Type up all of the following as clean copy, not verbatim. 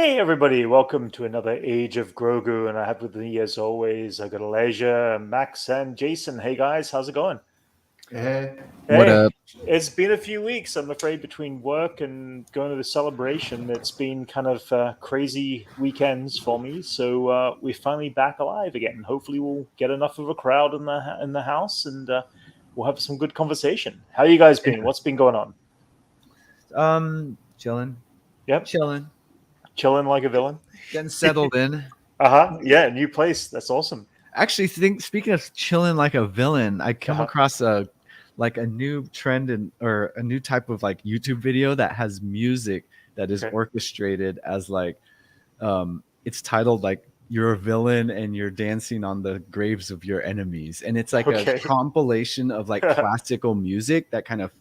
Hey everybody, welcome to another Age of Grogu, and I have with me as always, I got Elijah, Max, and Jason. Hey guys, how's it going? Hey. What Hey, up? it's been a few weeks, I'm afraid, between work and going to the celebration. It's been kind of crazy weekends for me, so we're finally back alive again. Hopefully, we'll get enough of a crowd in the house, and we'll have some good conversation. How you guys been? What's been going on? Chilling. Yep, Chilling. chilling like a villain. Getting settled in. Yeah, new place. That's awesome. Actually, speaking of chilling like a villain, I come across a new trend or a new type of like YouTube video that has music that is orchestrated as it's titled like you're a villain and you're dancing on the graves of your enemies, and it's like a compilation of like classical music that kind of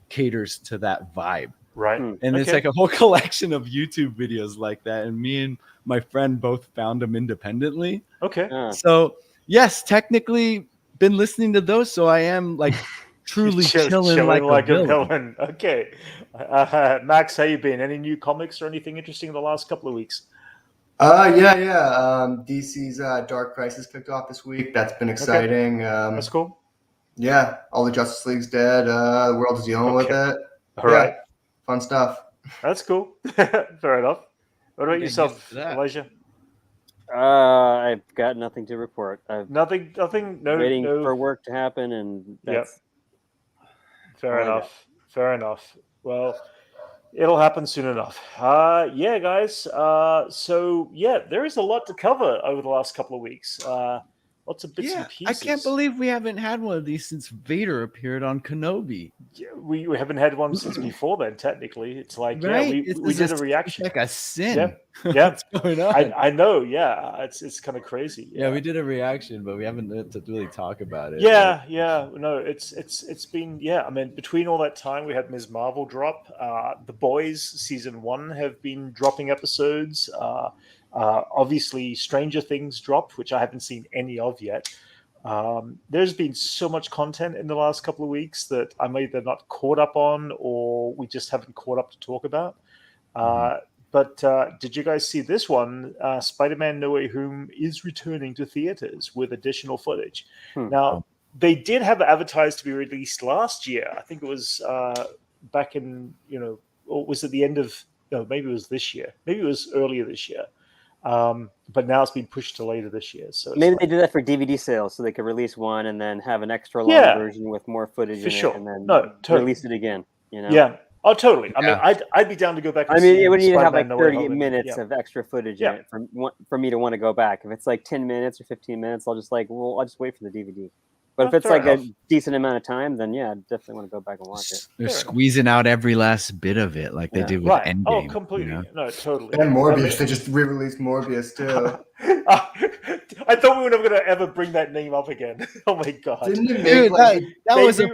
caters to that vibe. Right. And it's like a whole collection of YouTube videos like that. And me and my friend both found them independently. Okay. So, yes, technically been listening to those. So I am like truly chilling like a villain. Okay. Max, how you been? Any new comics or anything interesting in the last couple of weeks? DC's Dark Crisis kicked off this week. That's been exciting. That's cool. Yeah, all the Justice League's dead. The world is dealing with it. All right. Fun stuff. That's cool. Fair enough. What about yourself, Elijah? I've got nothing to report. Nothing. No. Waiting for work to happen, and that's Fair enough. Well, it'll happen soon enough. Yeah, guys. There is a lot to cover over the last couple of weeks. Lots of bits and pieces. I can't believe we haven't had one of these since Vader appeared on Kenobi. Yeah, we haven't had one since before then. Technically, it's like we did a reaction. It's like a sin. Yeah. What's going on? I know. Yeah, it's kind of crazy. Yeah, we did a reaction, but we haven't to really talk about it. Yeah. No, it's been. Yeah, I mean, between all that time, we had Ms. Marvel drop. The Boys season 1 have been dropping episodes. Obviously, Stranger Things dropped, which I haven't seen any of yet. There's been so much content in the last couple of weeks that I'm either not caught up on or we just haven't caught up to talk about. But did you guys see this one? Spider-Man No Way Home is returning to theaters with additional footage. Now, they did have it advertised to be released last year. I think it was back in, or was it the end of, no, maybe it was this year. Maybe it was earlier this year. But now it's been pushed to later this year. So maybe they do that for DVD sales, so they could release one and then have an extra long version with more footage in it, and then release it again. Yeah. Oh, totally. I mean, I'd be down to go back. And it would need to have like 30 minutes of extra footage in it for me to want to go back. If it's like 10 minutes or 15 minutes, I'll just wait for the DVD. But if it's like a decent amount of time, then I definitely want to go back and watch it. They're squeezing out every last bit of it, like they did with Endgame. Oh, completely. No, totally. And Morbius. They just re-released Morbius too. I thought we were never going to ever bring that name up again. Oh my god! Didn't it make, that was a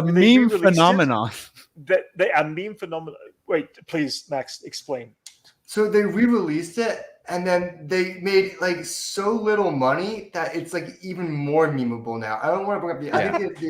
meme phenomenon. A meme phenomenon. Wait, please, Max, explain. So they re-released it, and then they made like so little money that it's like even more memeable now. I don't want to bring up I think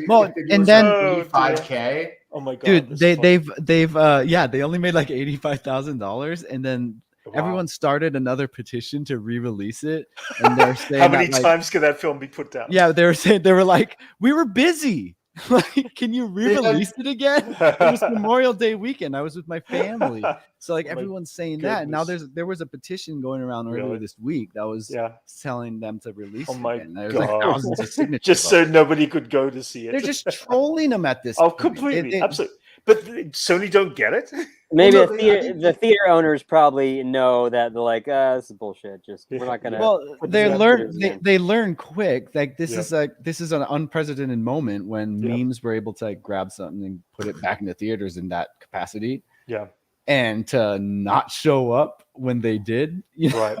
and then 85K. Oh my god, dude! They only made like $85,000, and then everyone started another petition to re-release it. And they're saying, how many times could that film be put down? Yeah, they were like, we were busy. Like, can you re-release it again? It was Memorial Day weekend. I was with my family, so like everyone's saying that. And now there was a petition going around earlier this week that was telling them to release. Oh my it. There's like thousands of signatures. Just so nobody could go to see it. They're just trolling them at this. Oh, completely, absolutely. But Sony don't get it. Maybe the theater owners probably know that they're like, this is bullshit. Just we're not gonna. Well, they learn quick. Like this is an unprecedented moment when memes were able to like grab something and put it back into theaters in that capacity. Yeah, and to not show up when they did, right?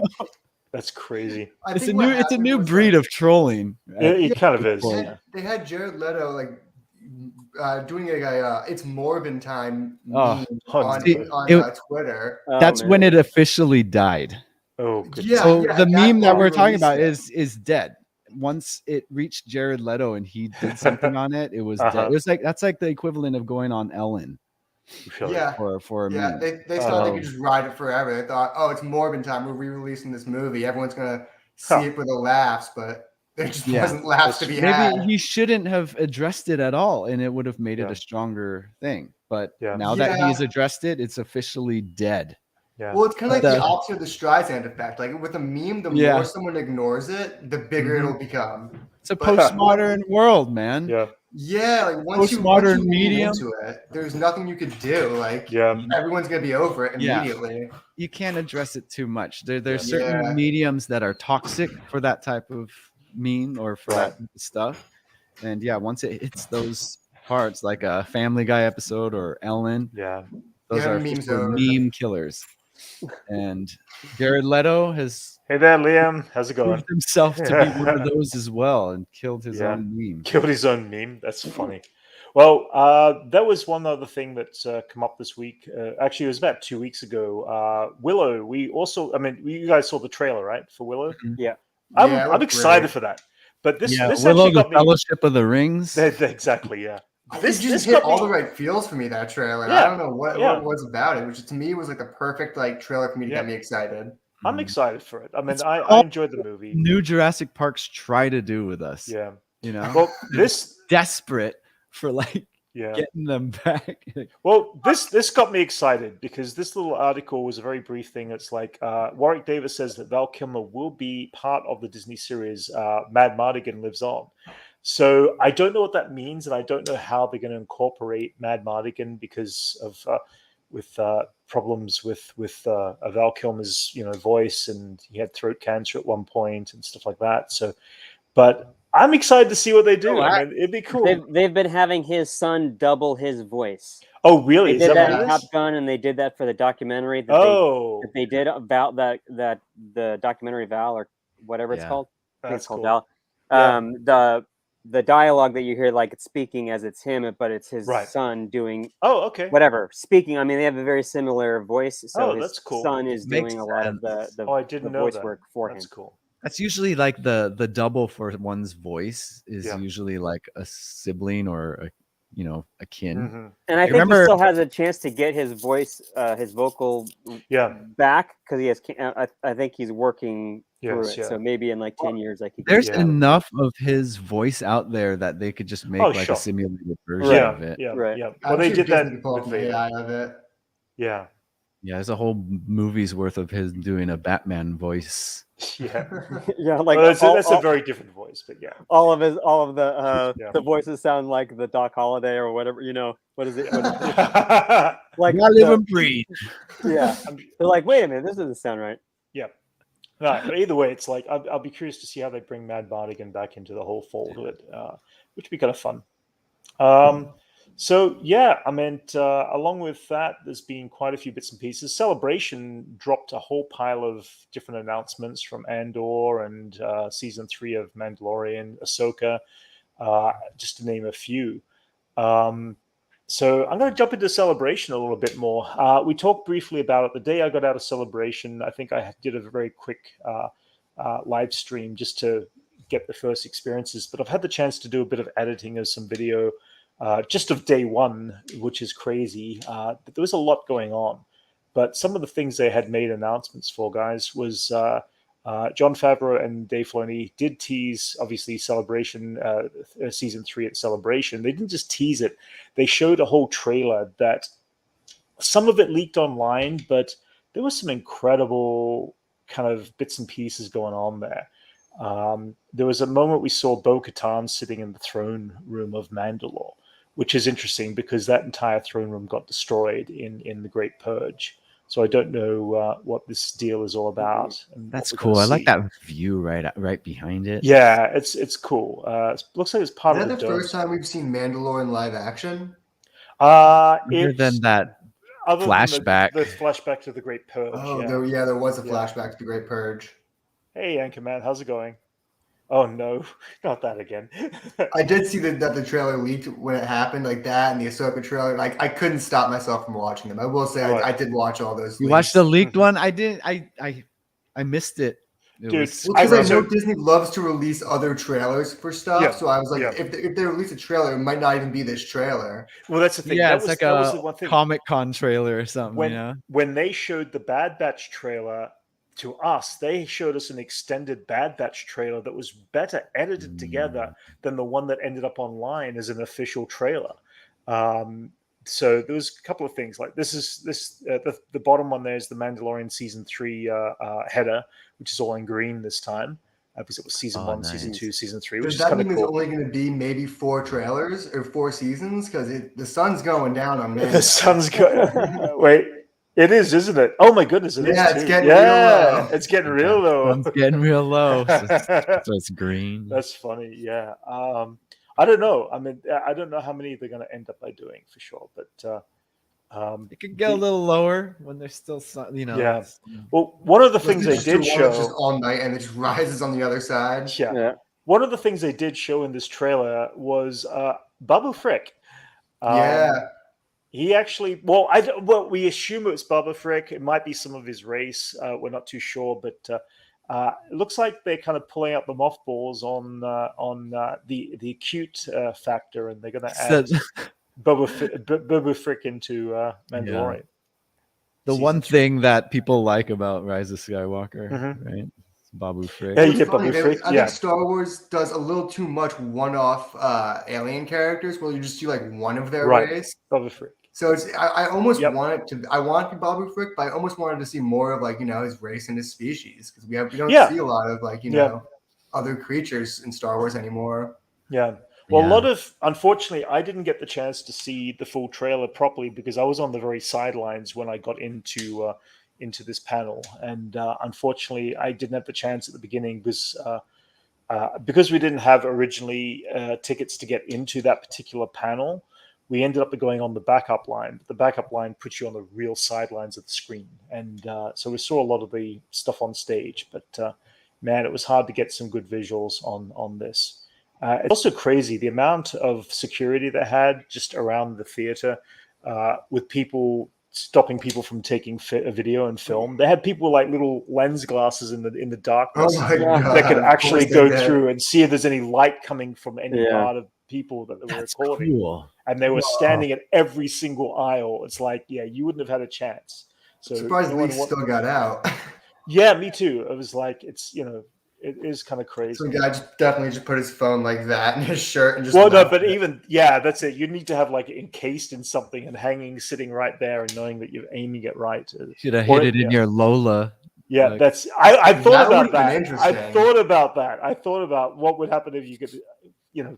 That's crazy. It's a new breed of trolling. It kind of is. They had Jared Leto like doing a it's Morbin time meme on Twitter. That's when it officially died. Oh, good. So the meme that we're talking about is dead. Once it reached Jared Leto and he did something on it, it was dead. It was like that's like the equivalent of going on Ellen. Really? Yeah. for a meme. They thought they could just ride it forever. They thought, oh, it's Morbin time. We're re-releasing this movie. Everyone's gonna see it for the laughs, but there just wasn't laughs to be had. Maybe he shouldn't have addressed it at all, and it would have made it a stronger thing. But now that he's addressed it, it's officially dead. Yeah. Well, it's kind of like the opposite of the Streisand effect. Like with a meme, the more someone ignores it, the bigger it'll become. It's a postmodern world, man. Yeah, like once you medium into it, there's nothing you could do. Like everyone's gonna be over it immediately. You can't address it too much. There's certain mediums that are toxic for that type of meme or for that stuff. And once it hits those parts, like a Family Guy episode or Ellen, those are meme killers. And Jared Leto has hey there, Liam, how's it going? Himself to be one of those as well, and killed his own meme. Killed his own meme. That's funny. Well, that was one other thing that's come up this week. Actually, it was about 2 weeks ago. Willow. We also, you guys saw the trailer, right, for Willow? Yeah. I'm excited for that. But this Willow, the Fellowship of the Rings. Exactly. Yeah. This just hit all the right feels for me, that trailer. I don't know what it was about it, which to me was like the perfect trailer for me to get me excited. I'm excited for it. I enjoyed the movie. New Jurassic Parks try to do with us. Yeah. You know? Well, this desperate for getting them back. Well, this got me excited because this little article was a very brief thing. It's like Warwick Davis says that Val Kilmer will be part of the Disney series Mad Mardigan Lives On. So I don't know what that means, and I don't know how they're going to incorporate Mad Mardigan because of with problems with Val Kilmer's voice, and he had throat cancer at one point and stuff like that. So, but I'm excited to see what they do. It'd be cool. They've been having his son double his voice. Oh, really? They did that in Top Gun, and they did that for the documentary that they did about the documentary Val or whatever it's called. That's called cool. Val. The dialogue that you hear, like it's speaking as it's him, but it's his son doing whatever speaking. They have a very similar voice, so his that's cool. son is doing a lot of the voice work for him. That's cool. That's usually like the double for one's voice is usually like a sibling or a kin. Mm-hmm. And I think he still has a chance to get his voice, his vocal back, because he has. I think he's working through it. So maybe in 10 years, I could. There's enough of his voice out there that they could just make a simulated version of it. Yeah. Well, they did that with AI of it. Yeah. Yeah, there's a whole movie's worth of his doing a Batman voice. Yeah. That's a very different voice, but all of the voices sound like the Doc Holliday or whatever. What is it? Like I live and breathe. Yeah, they're like, wait a minute, this doesn't sound right. Yeah. No, but either way, it's like I'll be curious to see how they bring Mad Mardigan back into the whole fold of it, which would be kind of fun. So along with that, there's been quite a few bits and pieces. Celebration dropped a whole pile of different announcements from Andor and season 3 of Mandalorian, Ahsoka, just to name a few. So I'm going to jump into Celebration a little bit more. We talked briefly about it the day I got out of Celebration. I think I did a very quick live stream just to get the first experiences, but I've had the chance to do a bit of editing of some video just of day one, which is crazy. There was a lot going on, but some of the things they had made announcements for, guys, was Jon Favreau and Dave Filoni did tease, obviously, Celebration, season 3 at Celebration. They didn't just tease it. They showed a whole trailer that some of it leaked online, but there was some incredible kind of bits and pieces going on there. There was a moment we saw Bo-Katan sitting in the throne room of Mandalore, which is interesting because that entire throne room got destroyed in the Great Purge. So I don't know what this deal is all about. That's cool. I like that view right behind it. Yeah, it's cool. It looks like it's part of the Is that the first time we've seen Mandalore in live action? Other than that flashback. The flashback to the Great Purge. Oh, there was a flashback to the Great Purge. Hey, Anchorman, how's it going? Oh no, not that again. I did see that the trailer leaked when it happened, like that, and the Ahsoka trailer. Like I couldn't stop myself from watching them. I will say I did watch all those. You watched the leaked one? I did. I missed it Because I know Disney loves to release other trailers for stuff, so I was like, if they release a trailer, it might not even be this trailer. Well, that's the thing. Yeah, that it's was, like that a was the one thing. Comic-Con trailer or something. When they showed the Bad Batch trailer to us, they showed us an extended Bad Batch trailer that was better edited together than the one that ended up online as an official trailer. So there was a couple of things like the bottom one there is the Mandalorian season 3 header, which is all in green this time because it was season 1, nice. Season 2, season 3, which is kind of cool. Does that mean there's only going to be maybe 4 trailers or 4 seasons? Because the sun's going down on Mando. The sun's going. Wait, it is, isn't it? Oh my goodness, it is. Yeah, it's getting real low. It's getting real low. It's getting real low. So it's green. That's funny. Yeah. I don't know. I mean, I don't know how many they're going to end up by doing for sure, but it could get a little lower when there's still sun, Yeah. Well, one of the things they did show just all night and it just rises on the other side. Yeah. One of the things they did show in this trailer was Babu Frick. He actually, we assume it's Babu Frick. It might be some of his race. We're not too sure, but it looks like they're kind of pulling out the mothballs on the acute factor, and they're going to add Babu Frick into Mandalorian. Yeah. The one thing that people like about Rise of Skywalker, right? Babu Frick. Yeah, you get Babu Frick. I think Star Wars does a little too much one-off alien characters where you just do like one of their race. Babu Frick. So I almost want it to. I want to be Babu Frick, but I almost wanted to see more of like his race and his species because we don't see a lot of like other creatures in Star Wars anymore. Yeah. Well, a lot of, unfortunately, I didn't get the chance to see the full trailer properly because I was on the very sidelines when I got into this panel, and unfortunately, I didn't have the chance at the beginning because we didn't have originally tickets to get into that particular panel. We ended up going on the backup line. The backup line puts you on the real sidelines of the screen. And so we saw a lot of the stuff on stage. But, man, it was hard to get some good visuals on this. It's also crazy, the amount of security they had just around the theater with people stopping people from taking a video and film. They had people like little lens glasses in the darkness that could actually go through and see if there's any light coming from any part of people that they were recording. Cool. And they were standing at every single aisle. It's like, you wouldn't have had a chance. So surprised we still got out. Yeah, me too. It was like, it's, it is kind of crazy. Some guy definitely just put his phone like that in his shirt and just. Well, no, but even that's it. You need to have like encased in something and sitting right there, and knowing that you're aiming it right. Should have hid it in your Lola. Yeah, that's. I thought about that. I thought about that. I thought about what would happen if you could,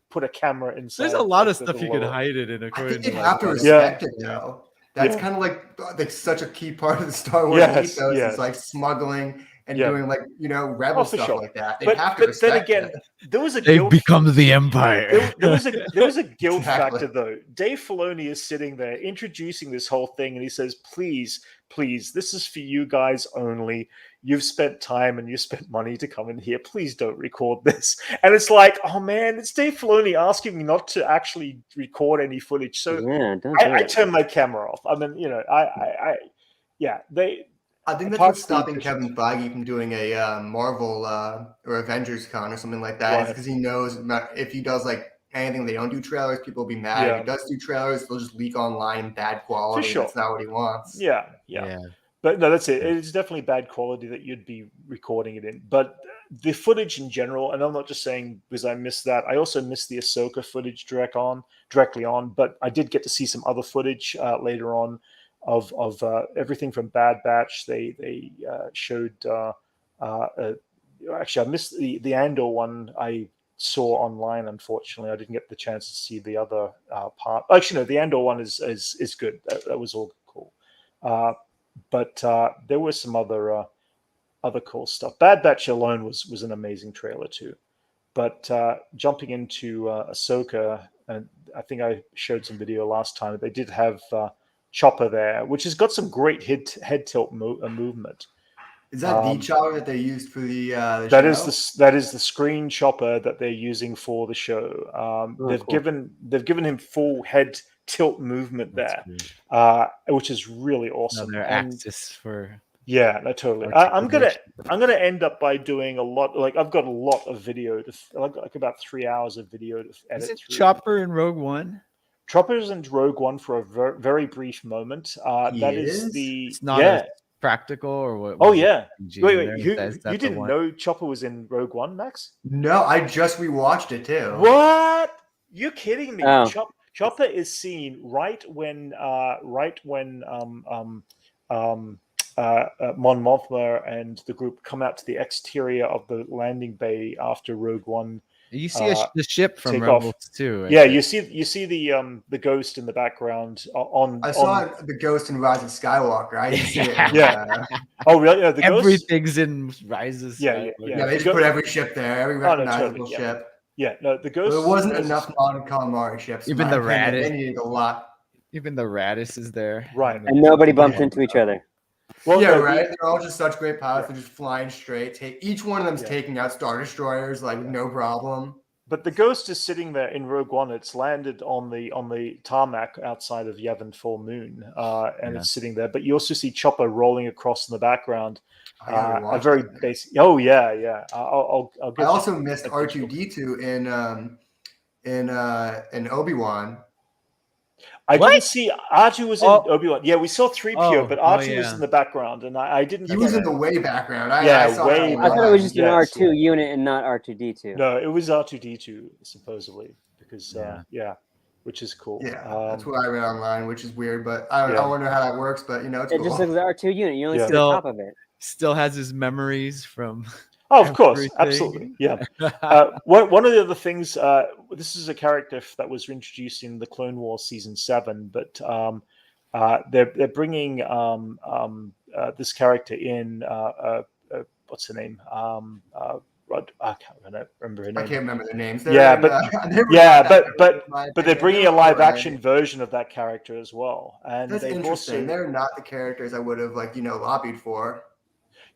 put a camera inside. There's a lot of stuff you could hide it in. According you have to respect it, though. That's kind of like such a key part of the Star Wars ethos. It's like smuggling. And doing like rebel stuff like that. They have to respect then again, there was a they've become the Empire. There was a guilt factor though. Dave Filoni is sitting there introducing this whole thing, and he says, "Please, this is for you guys only. You've spent time and you spent money to come in here. Please don't record this." And it's like, oh man, it's Dave Filoni asking me not to actually record any footage. So I turned my camera off. I mean, I think that's what's stopping Kevin Feige from doing a Marvel or Avengers con or something like that. Because he knows if he does like anything they don't do trailers, people will be mad. If he does do trailers, they'll just leak online bad quality. For sure. That's not what he wants. Yeah. But no, that's it. It's definitely bad quality that you'd be recording it in. But the footage in general, and I'm not just saying because I missed that. I also missed the Ahsoka footage directly on. But I did get to see some other footage later on. Of everything from Bad Batch. They showed actually I missed the Andor one I saw online. Unfortunately, I didn't get the chance to see the other part. Actually, no, the Andor one is good. That was all cool. But there was some other cool stuff. Bad Batch alone was an amazing trailer too. But jumping into Ahsoka, and I think I showed some video last time. They did have Chopper there, which has got some great head tilt movement. Is that the chopper that they used for the show? That is the screen chopper that they're using for the show. They've given him full head tilt movement there, which is really awesome. Another axis for Yeah, no, totally. I'm gonna end up by doing a lot. Like I've got a lot of video to like about 3 hours of video to edit Isn't through. Chopper in Rogue One? Chopper's in Rogue One for a very brief moment. That is the it's not practical or what? Oh yeah. Wait. You didn't know Chopper was in Rogue One, Max? No, I just rewatched it too. What? You're kidding me? Oh. Chopper is seen right when Mon Mothma and the group come out to the exterior of the landing bay after Rogue One. You see the ship from Rebels too. Yeah, you see the ghost in the background. I saw the ghost in Rise of Skywalker. I didn't see it. Yeah. Oh really? Yeah, everything's in Rise of Skywalker. Yeah. They just put every ship there, every recognizable ship. Yeah, no, the ghost. There wasn't enough Mon Calamari ships. Even the Radis. They needed a lot. Even the Radis is there. Right. And nobody bumped into each other. Well, yeah, right. They're all just such great pilots. They're just flying straight. Each one of them's taking out Star Destroyers like no problem. But the ghost is sitting there in Rogue One. It's landed on the tarmac outside of Yavin Full Moon, and it's sitting there. But you also see Chopper rolling across in the background. A very basic. Oh yeah. I'll I also missed R2-D2 in Obi-Wan. I didn't see R2 was in Obi-Wan. Yeah, we saw 3PO, but R2 was in the background, and I didn't. He was in the way background. I thought it was just an R2 unit and not R2-D2. No, it was R2-D2 supposedly because which is cool. Yeah, that's what I read online, which is weird, but I wonder how that works. But it's cool. Just looks like R2 unit. You only see the top of it. Still has his memories from. Oh, of course, absolutely, yeah. One of the other things, this is a character that was introduced in the Clone Wars season 7, but they're bringing this character in. What's her name? I can't remember her name. I can't remember their names. But they're bringing a live action version of that character as well. And that's interesting. They're not the characters I would have lobbied for.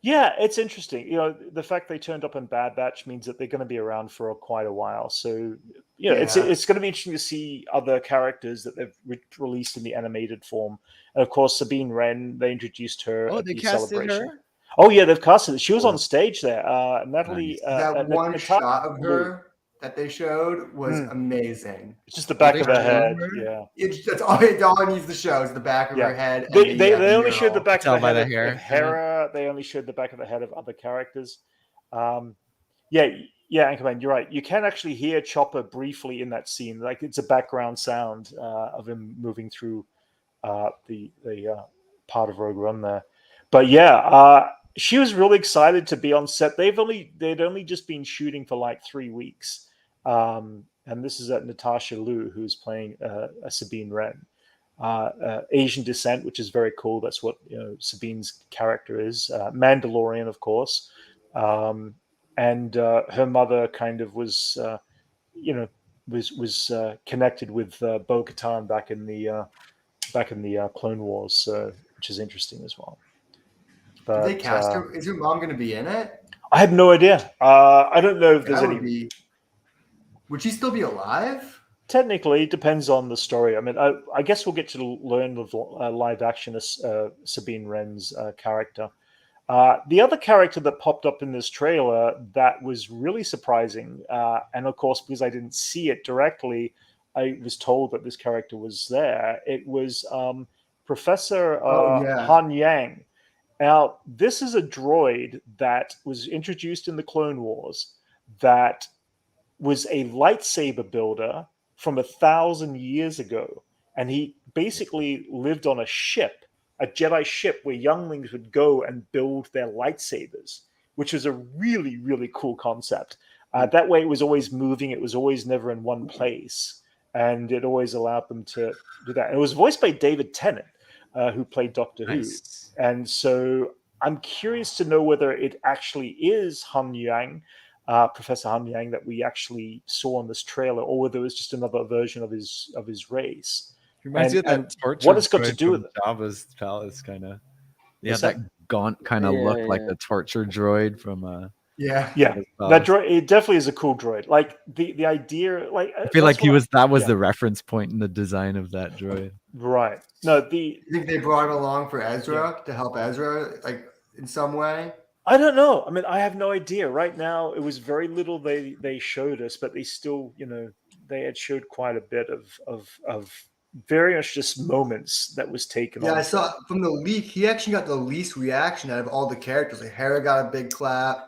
Yeah, it's interesting. The fact they turned up in Bad Batch means that they're going to be around for quite a while. So, it's going to be interesting to see other characters that they've released in the animated form. And of course, Sabine Wren, they introduced her at the celebration. Her? Oh yeah, they've casted her. She was on stage there. Natalie. That one shot of her that they showed was amazing. It's just the back of her head. Yeah, that's all it needs to show is the back of her head. They only showed the back of the head of Hera. They only showed the back of the head of other characters. Anchorman, you're right. You can actually hear Chopper briefly in that scene. Like it's a background sound of him moving through the part of Rogue One there. But she was really excited to be on set. They'd only just been shooting for like 3 weeks. And this is Natasha Liu, who's playing Sabine Wren, Asian descent, which is very cool. That's what Sabine's character is. Mandalorian, of course, and her mother kind of was, was connected with Bo-Katan back in the Clone Wars, which is interesting as well. But, did they cast her? Is your mom going to be in it? I have no idea. I don't know if there's any. Would she still be alive? Technically, it depends on the story. I mean, I guess we'll get to learn the live action Sabine Wren's character. The other character that popped up in this trailer that was really surprising, and of course, because I didn't see it directly, I was told that this character was there. It was Professor Han Yang. Now, this is a droid that was introduced in the Clone Wars that was a lightsaber builder from 1,000 years ago. And he basically lived on a ship, a Jedi ship where younglings would go and build their lightsabers, which was a really, really cool concept. That way it was always moving. It was always never in one place. And it always allowed them to do that. And it was voiced by David Tennant, who played Doctor Who. And so I'm curious to know whether it actually is Han Yang, Professor Han Yang, that we actually saw in this trailer, or whether it was just another version of his race. Reminds me of that torture. What it's got to do with it? Jabba's palace, kind of. Yeah, that gaunt kind of look like a torture droid from. That droid. It definitely is a cool droid. Like the idea, like I feel like that was the reference point in the design of that droid. Right. No, you think they brought him along for Ezra to help Ezra? Like in some way? I don't know. I mean, I have no idea. Right now, it was very little they showed us, but they still, they had showed quite a bit of very much just moments that was taken. Yeah, I saw from the leak. He actually got the least reaction out of all the characters. Like Hera got a big clap,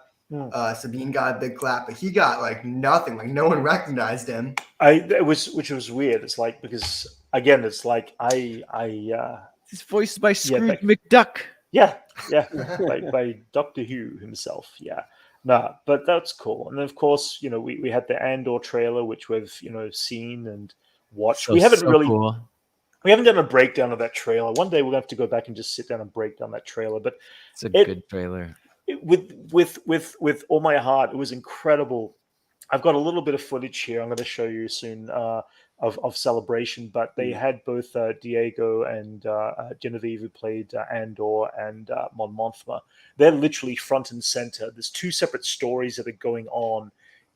Sabine got a big clap, but he got like nothing. Like no one recognized him. Which was weird. It's like because again, it's like he's voiced by Scrooge McDuck. Yeah, by Doctor Who himself. Yeah, but that's cool. And then of course, we had the Andor trailer, which we've seen and watched. We haven't we haven't done a breakdown of that trailer. One day we're gonna have to go back and just sit down and break down that trailer. But it's a good trailer. With all my heart, it was incredible. I've got a little bit of footage here. I'm going to show you soon of Celebration, but they had both Diego and Genevieve, who played Andor, and Mon Mothma. They're literally front and center. There's two separate stories that are going on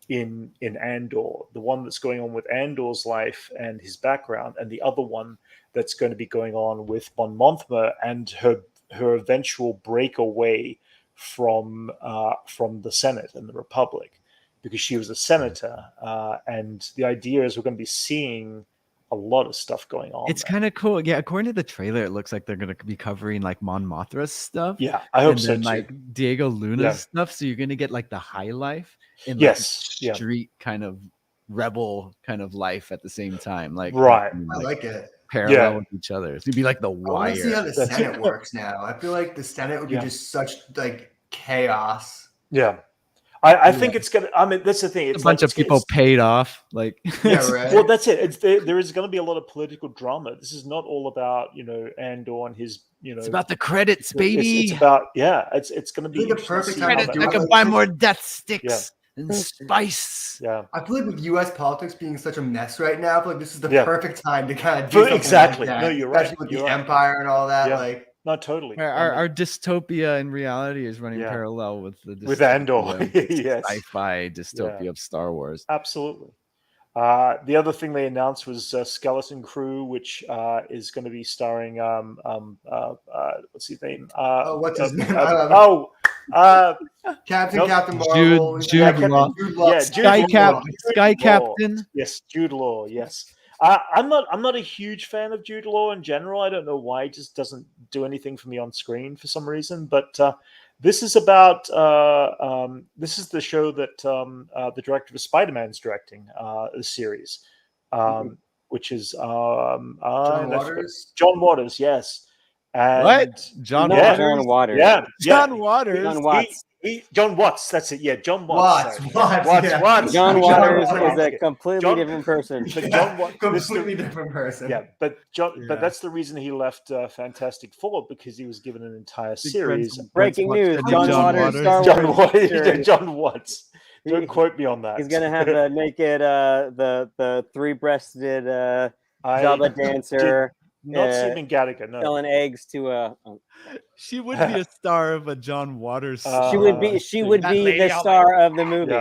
in Andor. The one that's going on with Andor's life and his background, and the other one that's going to be going on with Mon Mothma and her eventual breakaway from the Senate and the Republic, because she was a senator, and the idea is we're going to be seeing a lot of stuff going on. It's kind of cool. Yeah, according to the trailer, it looks like they're going to be covering like Mon Mothma's stuff. Yeah, I hope so too. Like Diego Luna's stuff. So you're going to get like the high life and like street kind of rebel kind of life at the same time. Like right, I like it. Parallel with each other. So it'd be like the Wire. I want to see how the Senate works now. I feel like the Senate would be just such like chaos. Yeah. I think it's gonna. I mean, that's the thing. It's a bunch of people paid off. Like, right. Well, that's it. There is going to be a lot of political drama. This is not all about Andor and his. It's about the credits, baby. It's about It's going to be the perfect time. I can buy more death sticks and spice. Yeah. I feel like with U.S. politics being such a mess right now, I feel like this is the perfect time to kind of do something exactly. like that. No, you're right. Especially with the Empire and all that. Like. No, totally. Our dystopia in reality is running parallel with the with Andor, yes, sci-fi dystopia of Star Wars. Absolutely. The other thing they announced was Skeleton Crew, which is going to be starring what's his name? What's his name? Captain Marvel, Jude Law. Sky Captain. Yes, Jude Law. Yes. I'm not a huge fan of Jude Law in general. I don't know why. He just doesn't do anything for me on screen for some reason. But this is about this is the show that the director of Spider-Man's directing, the series, which is John Waters. John Waters, yes. And what? John Waters. Yeah. John Waters. John Watts. John Watts, that's it. Yeah, John Watts. Watts. John Waters is a completely different person. Completely different person. Yeah, but that's the reason he left Fantastic Four, because he was given an entire series. Breaking news: John Waters, Star Wars. John Watts. Don't quote me on that. He's gonna have the naked, the three-breasted Jabba dancer. Not Sabine Gattaca, no. Selling eggs to She would be a star of a John Waters. She would be the star of the movie.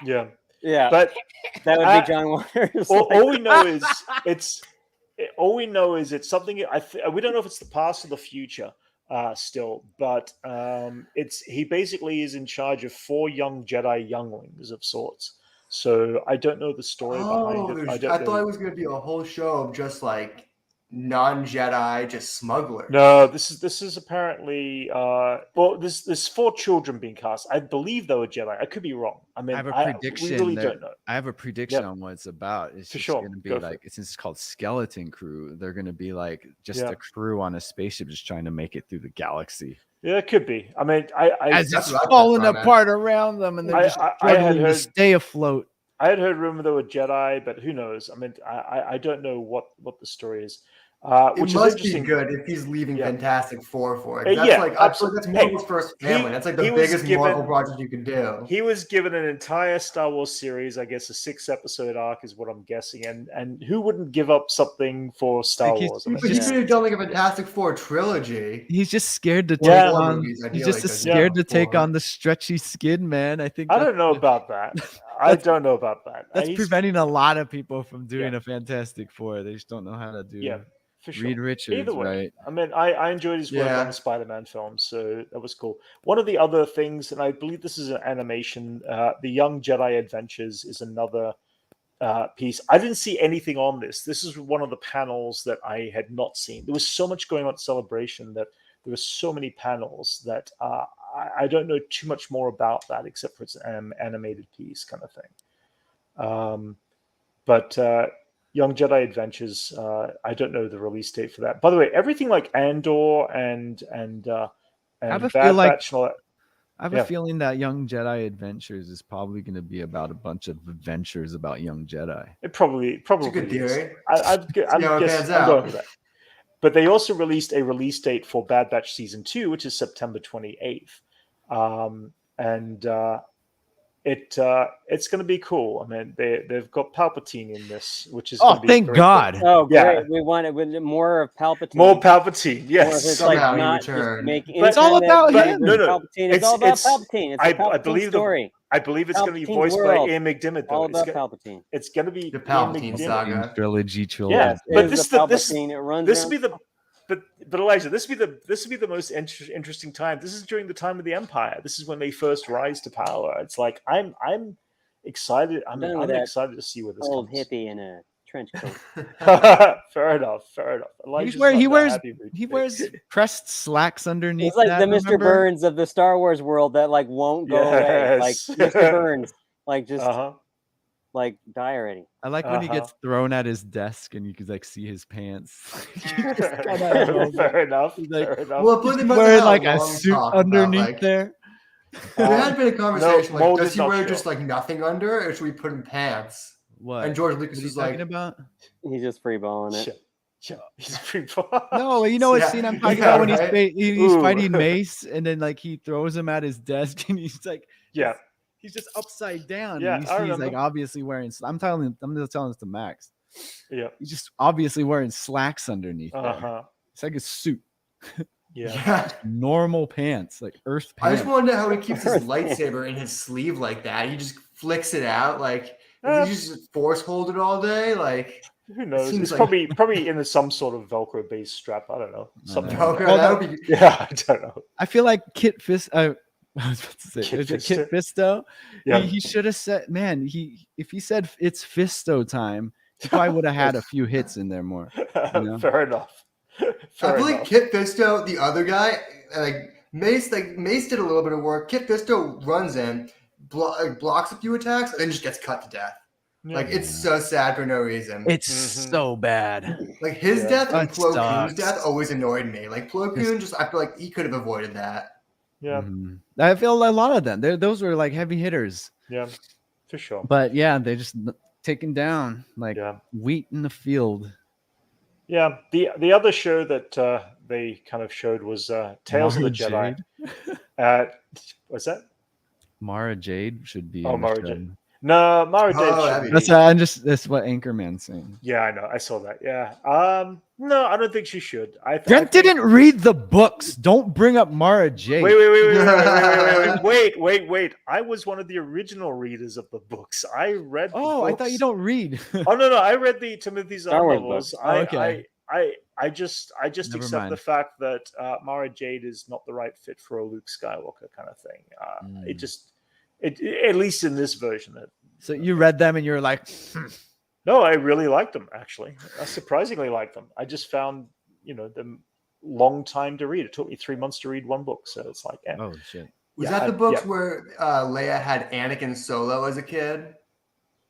Yeah. But that would be John Waters. All we know is it's something. We don't know if it's the past or the future still, but he basically is in charge of 4 young Jedi younglings of sorts. So I don't know the story behind it. I thought it was going to be a whole show of just like non-Jedi, just smugglers. No, this is apparently there's 4 children being cast. I believe they were Jedi. I could be wrong. I mean, I have a prediction. We really don't know. I have a prediction on what it's about. It's just going to be since it's called Skeleton Crew, they're going to be like just a crew on a spaceship just trying to make it through the galaxy. Yeah, it could be. I mean, as it's falling apart around them, and they're just struggling to stay afloat. I had heard rumor they were Jedi, but who knows? I mean, I don't know what the story is. Which must be good if he's leaving Fantastic Four for it. That's absolutely. That's Marvel's first family. That's like the biggest Marvel project you can do. He was given an entire Star Wars series, I guess a 6-episode arc is what I'm guessing. And who wouldn't give up something for Star Wars? But he could have done like a Fantastic Four trilogy. He's just scared to take on. He's just scared to take on the stretchy skin, man. I don't know about that. I don't know about that. That's preventing a lot of people from doing a Fantastic Four. They just don't know how to do it. For sure. Reed Richards, Either way, right? I mean, I enjoyed his work on the Spider-Man films, so that was cool. One of the other things, and I believe this is an animation, the Young Jedi Adventures is another piece. I didn't see anything on this. This is one of the panels that I had not seen. There was so much going on at Celebration that there were so many panels that I don't know too much more about that except for it's an animated piece kind of thing. But Young Jedi Adventures, I don't know the release date for that. By the way, everything like Andor and Bad Batch and all that. I have a feeling that Young Jedi Adventures is probably going to be about a bunch of adventures about young Jedi. It probably it's a good is. I'm going with that. But they also released a release date for Bad Batch Season 2, which is September 28th. It's going to be cool. I mean, they've got Palpatine in this, which is going to be thank God. Cool. Oh, great! Yeah. We wanted more of Palpatine. More Palpatine, yes. It's like not just making. It's all about him. No, Palpatine. It's all about Palpatine. It's a Palpatine story. I believe it's going to be voiced by Ian McDiarmid. All about Palpatine. It's going to be the Palpatine saga trilogy. Yeah, but this will be the. But Elijah, this would be the most interesting time. This is during the time of the Empire. This is when they first rise to power. It's like I'm excited. I'm excited to see where this old comes. hippie in a trench coat. Fair enough. He wears pressed slacks underneath. He's like the Mr. Burns of the Star Wars world that like won't go away. Like Mr. Burns, like just like die already. I like when he gets thrown at his desk and you can like see his pants. Fair enough. Well, he's wearing like a suit underneath there. There had been a conversation like, does he wear just like nothing under, or should we put in pants? What? And George Lucas was like, about? He's just freeballing it. He's freeballing. No, you know what scene I'm talking about when he's fighting Mace and then like he throws him at his desk and he's like, he's just upside down. Yeah, and he's like obviously wearing. I'm just telling this to Max. Yeah, he's just obviously wearing slacks underneath. It's like a suit. Yeah. Normal pants, like Earth pants. I just want to know how he keeps his lightsaber in his sleeve like that. He just flicks it out. Like, does he just force hold it all day? Like, who knows? It's probably in some sort of Velcro-based strap. I don't know. Something. Velcro, I don't know. I feel like Kit Fisto. I was about to say, Kit Fisto? Yeah. He should have said, man, if he said it's Fisto time, he probably would have had a few hits in there more. You know? Fair enough. I feel like Kit Fisto, the other guy, Mace did a little bit of work. Kit Fisto runs in, blocks a few attacks, and then just gets cut to death. Yeah. Like, it's so sad for no reason. It's so bad. Like, his death and Plo Koon's death always annoyed me. Like, Plo Koon, I feel like he could have avoided that. Yeah. I feel a lot of them. Those were, like, heavy hitters. Yeah, for sure. But, yeah, they just taken down, like, wheat in the field. Yeah. The other show that they kind of showed was Tales of the Jedi. What's that? Mara Jade should be. Mara Jade. No, Mara Jade. That's what Anchorman's saying. Yeah, I know. I saw that. Yeah. No, I don't think she should. Brent didn't read the books. Don't bring up Mara Jade. Wait. I was one of the original readers of the books. I read. I thought you don't read. Oh no, I read the Timothy Zahn novels. Okay. I just accept the fact that Mara Jade is not the right fit for a Luke Skywalker kind of thing. It at least in this version. So you read them and you're like, No, I really liked them. Actually, I surprisingly liked them. I just found them long time to read. It took me 3 months to read one book, so it's like, oh shit. Was that the books where Leia had Anakin Solo as a kid?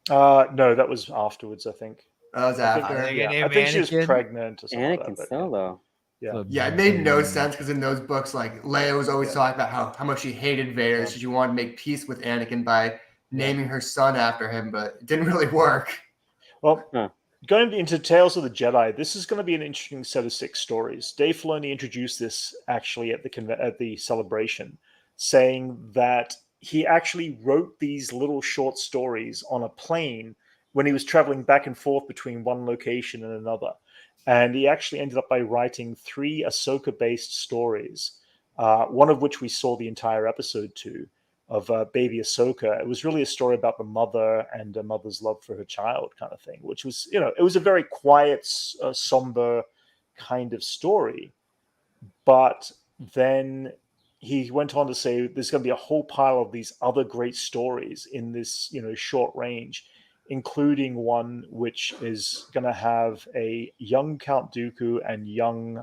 No, that was afterwards. I think. That was after. I think she was pregnant or something. Anakin Solo. Yeah, it made no sense because in those books, like Leia was always talking about how much she hated Vader, so she wanted to make peace with Anakin by naming her son after him, but it didn't really work. Well, going into Tales of the Jedi, this is going to be an interesting set of 6 stories. Dave Filoni introduced this actually at the celebration, saying that he actually wrote these little short stories on a plane when he was traveling back and forth between one location and another. And he actually ended up by writing 3 Ahsoka-based stories, one of which we saw the entire episode to, of baby Ahsoka. It was really a story about the mother and a mother's love for her child kind of thing, which was, it was a very quiet, somber kind of story. But then he went on to say there's going to be a whole pile of these other great stories in this, short range, including one which is going to have a young Count Dooku and young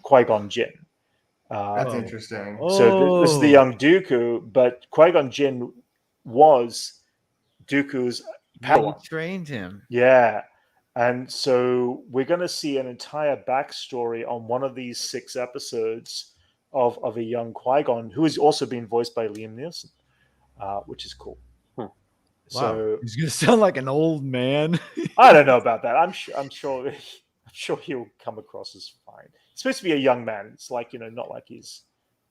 Qui-Gon Jinn. That's interesting. So this is the young Dooku, but Qui-Gon Jinn was Dooku's Padawan. He trained him. Yeah. And so we're going to see an entire backstory on one of these 6 episodes of a young Qui-Gon, who is also being voiced by Liam Neeson, which is cool. Wow. So he's going to sound like an old man. I don't know about that. I'm sure he'll come across as fine. He's supposed to be a young man. It's like, not like he's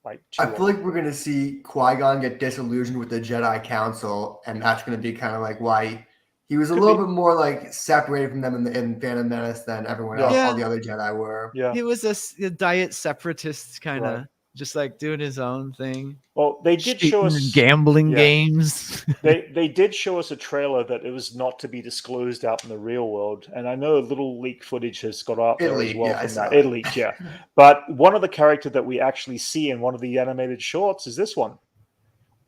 like too I feel like we're going to see Qui-Gon get disillusioned with the Jedi Council, and that's going to be kind of like why he was a little bit more like separated from them in Phantom Menace than everyone else, all the other Jedi were. Yeah. He was a diet separatist kind of, just like doing his own thing. Well, they did show us gambling games. they did show us a trailer that it was not to be disclosed out in the real world, and I know a little leak footage has got out there as well from that. It leaked, yeah. But one of the characters that we actually see in one of the animated shorts is this one.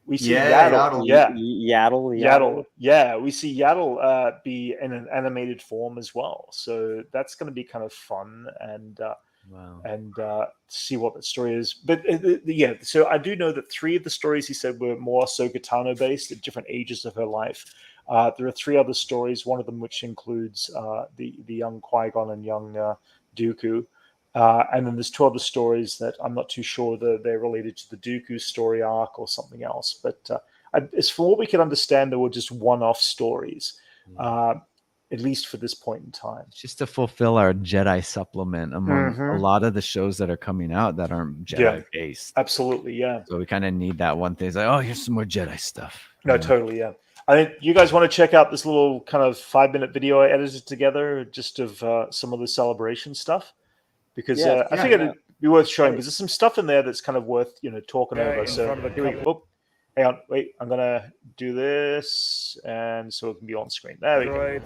We see Yaddle. Yaddle. Yeah, we see Yaddle be in an animated form as well. So that's going to be kind of fun and see what the story is. But so I do know that 3 of the stories he said were more Ahsoka Tano based at different ages of her life. There are 3 other stories, one of them which includes the young Qui-Gon and young Dooku. And then there's 2 other stories that I'm not too sure that they're related to the Dooku story arc or something else. But as for what we can understand, they were just one-off stories, at least for this point in time. Just to fulfill our Jedi supplement among a lot of the shows that are coming out that aren't Jedi-based. Absolutely, yeah. So we kind of need that one thing. It's like, oh, here's some more Jedi stuff. No, totally, yeah. I think you guys want to check out this little kind of 5-minute video I edited together just of some of the celebration stuff. Because I think it'd be worth showing because there's some stuff in there that's kind of worth talking over. So here we go. Hang on, wait. I'm gonna do this, and so it can be on screen. There we go.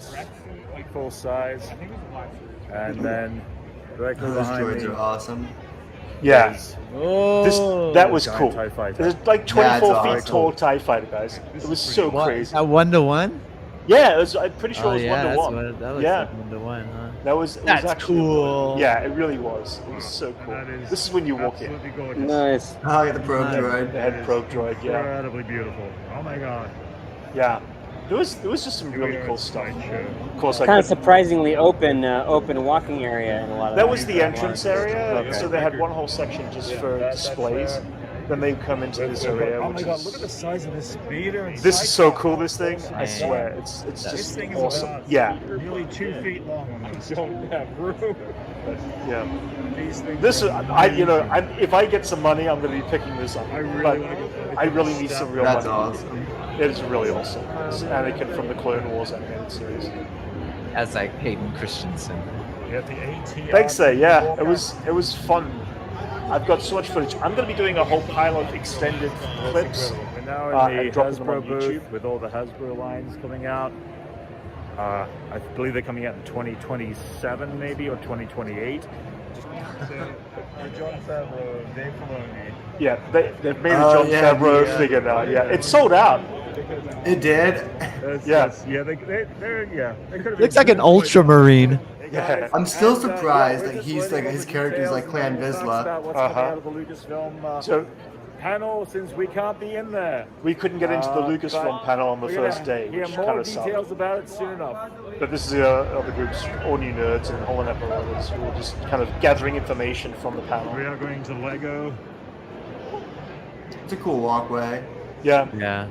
Like full size, and then directly those droids are awesome. Yeah, that was cool. There's like 24 feet tall TIE fighter, guys. It was so crazy. A 1-to-1? Yeah, I'm pretty sure it was 1-to-1. That was like 1-to-1, huh? That's actually cool. Yeah, it really was. It was so cool. This is when you walk in. Gorgeous. Nice. Oh, yeah, the probe droid. The head probe droid, yeah. Incredibly beautiful. Oh my god. Yeah. There was just some really cool stuff. Of course, kind of surprisingly open walking area in a lot of that was the entrance area. So they had one whole section just for displays. Then they come into this area. Oh my god! Look at the size of this speeder. This is so cool. This thing, I swear, it's just awesome. Yeah. Nearly 2 feet long. We don't have room. Yeah. This is if I get some money, I'm going to be picking this up. I really need some real money. That's awesome. It is really awesome. It's Anakin from the Clone Wars animated series. As like Hayden Christensen. Thanks, yeah. It was fun. I've got so much footage. I'm going to be doing a whole pile of extended clips. We're now in the Hasbro booth with all the Hasbro lines coming out. I believe they're coming out in 2027 maybe, or 2028. John Favreau, Dave Filoni. Yeah, they've made a John Favreau figure now. Yeah, it's sold out. It did. Looks like an Ultramarine. Yeah. I'm still surprised that he's like his character's like Clan Vizsla. So panel, since we can't be in there, we couldn't get into the Lucasfilm panel on the first day, which kind of sucked. Details about it soon enough. But this is the other groups, All New Nerds and Holland Epilogues, who are just kind of gathering information from the panel. We are going to Lego. It's a cool walkway. Yeah. Yeah.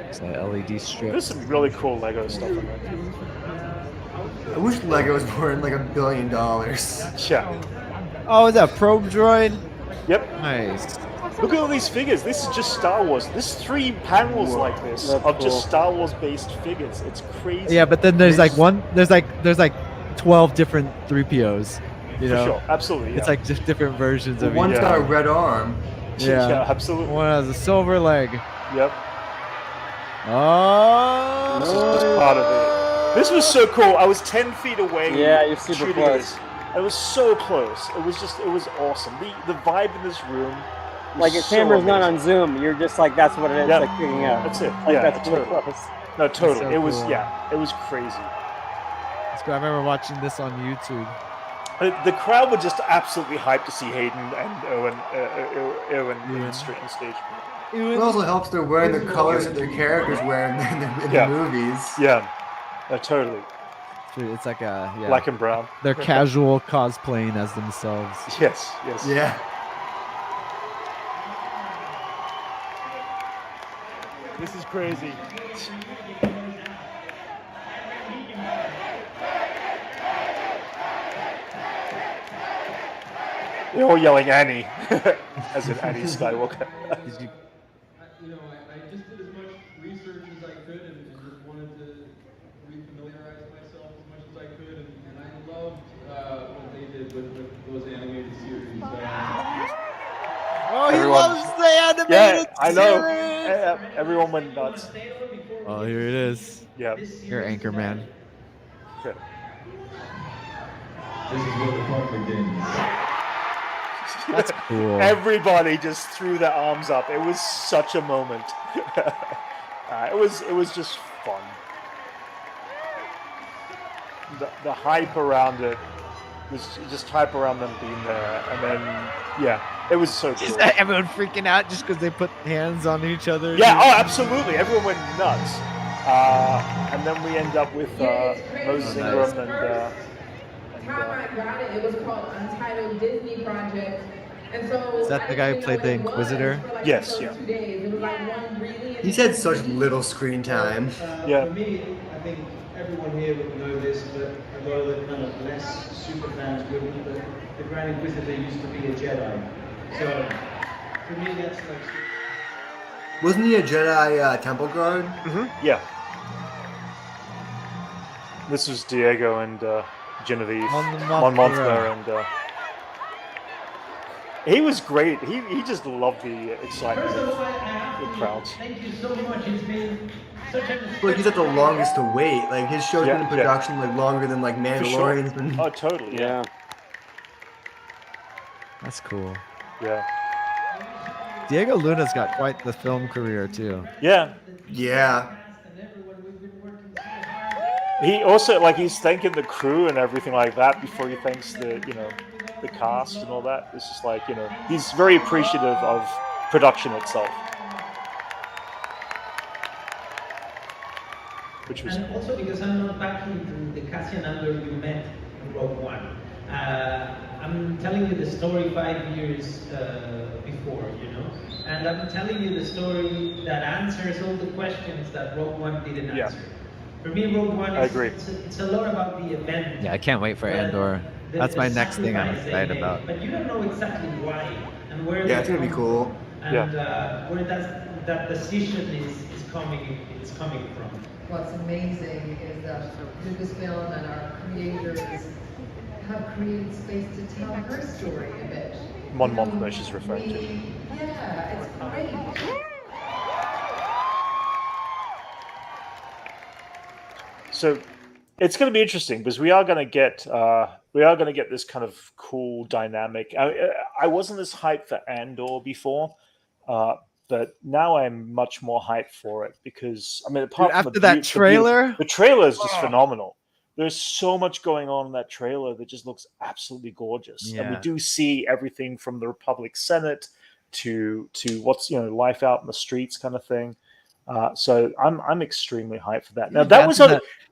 It's an LED strip. There's some really cool Lego stuff in there. I wish Lego was more than like $1 billion. Yeah. Oh, is that probe droid? Yep. Nice. Look at all these figures. This is just Star Wars. There's 3 panels like this of just Star Wars based figures. It's crazy. Yeah, but then there's like 12 different 3POs. You know? For sure. Absolutely. Yeah. It's like just different versions of each. One's got a red arm. Yeah, absolutely. One has a silver leg. Yep. Oh. This is just part of it. This was so cool. I was 10 feet away. Yeah, you're super close. I was so close. It was awesome. The vibe in this room. Like if camera's not on Zoom, you're just like that's what it is. Yeah. Like picking up. That's it. Like, yeah, that's totally. Close. No, totally. So it was cool. it was crazy. That's cool. I remember watching this on YouTube. The crowd were just absolutely hyped to see Hayden and Owen in stage. It also helps they're wearing the colors that their characters wear in the movies. Yeah, totally. It's like black and brown. They're casual cosplaying as themselves. Yes. Yeah. This is crazy. They're all yelling Annie, as in Annie Skywalker. I just did as much research as I could and just wanted to refamiliarize myself as much as I could, and I loved what they did with those animated series. He loves the animated I know. Everyone went nuts. Oh, here it is. Yeah. Your Anchorman. This is where the fun begins. That's cool. Everybody just threw their arms up. It was such a moment. It was just fun. The hype around it was just hype around them being there, and then it was so cool. Everyone freaking out just because they put hands on each other. Yeah, absolutely. Everyone went nuts. And then we end up with Moses Ingram and time I got it, it was called Untitled Disney Project. And so is that the guy who played the Inquisitor? Like yes, yeah. 2 days. It was like one really He's had such little screen time. For me, I think everyone here would know this, but a lot of the kind of less super fans wouldn't. But the Grand Inquisitor used to be a Jedi. So for me, that's like. Wasn't he a Jedi temple guard? Mm-hmm. Yeah. This was Diego and Genevieve Mon Mothma, and he was great. He just loved the excitement of the crowds. Thank you so much. It's been such a. Like he's at the longest to wait. Like his show's been in production like longer than like Mandalorian's been. Oh, totally. Yeah. That's cool. Yeah. Diego Luna's got quite the film career too. Yeah. Yeah. He also he's thanking the crew and everything like that before he thanks the the cast and all that. It's just he's very appreciative of production itself. Which was and also because I'm not back into the Cassian Andor you met in Rogue One. I'm telling you the story 5 years before, and I'm telling you the story that answers all the questions that Rogue One didn't answer. For me, Rogue One it's a lot about the event. Yeah, I can't wait for Andor. That's my next thing I'm excited about. But you don't know exactly why and where. Yeah, it's gonna be cool. And where that decision is coming from. What's amazing is that Lucasfilm and our creators have created space to tell her story a bit. Mon Mothma she's referring to. Yeah, it's great. So it's going to be interesting because we are going to get this kind of cool dynamic. I wasn't as hyped for Andor before, but now I'm much more hyped for it because apart from after that trailer, the trailer is just phenomenal. There's so much going on in that trailer that just looks absolutely gorgeous, and we do see everything from the Republic Senate to what's life out in the streets kind of thing. So I'm extremely hyped for that. Now that was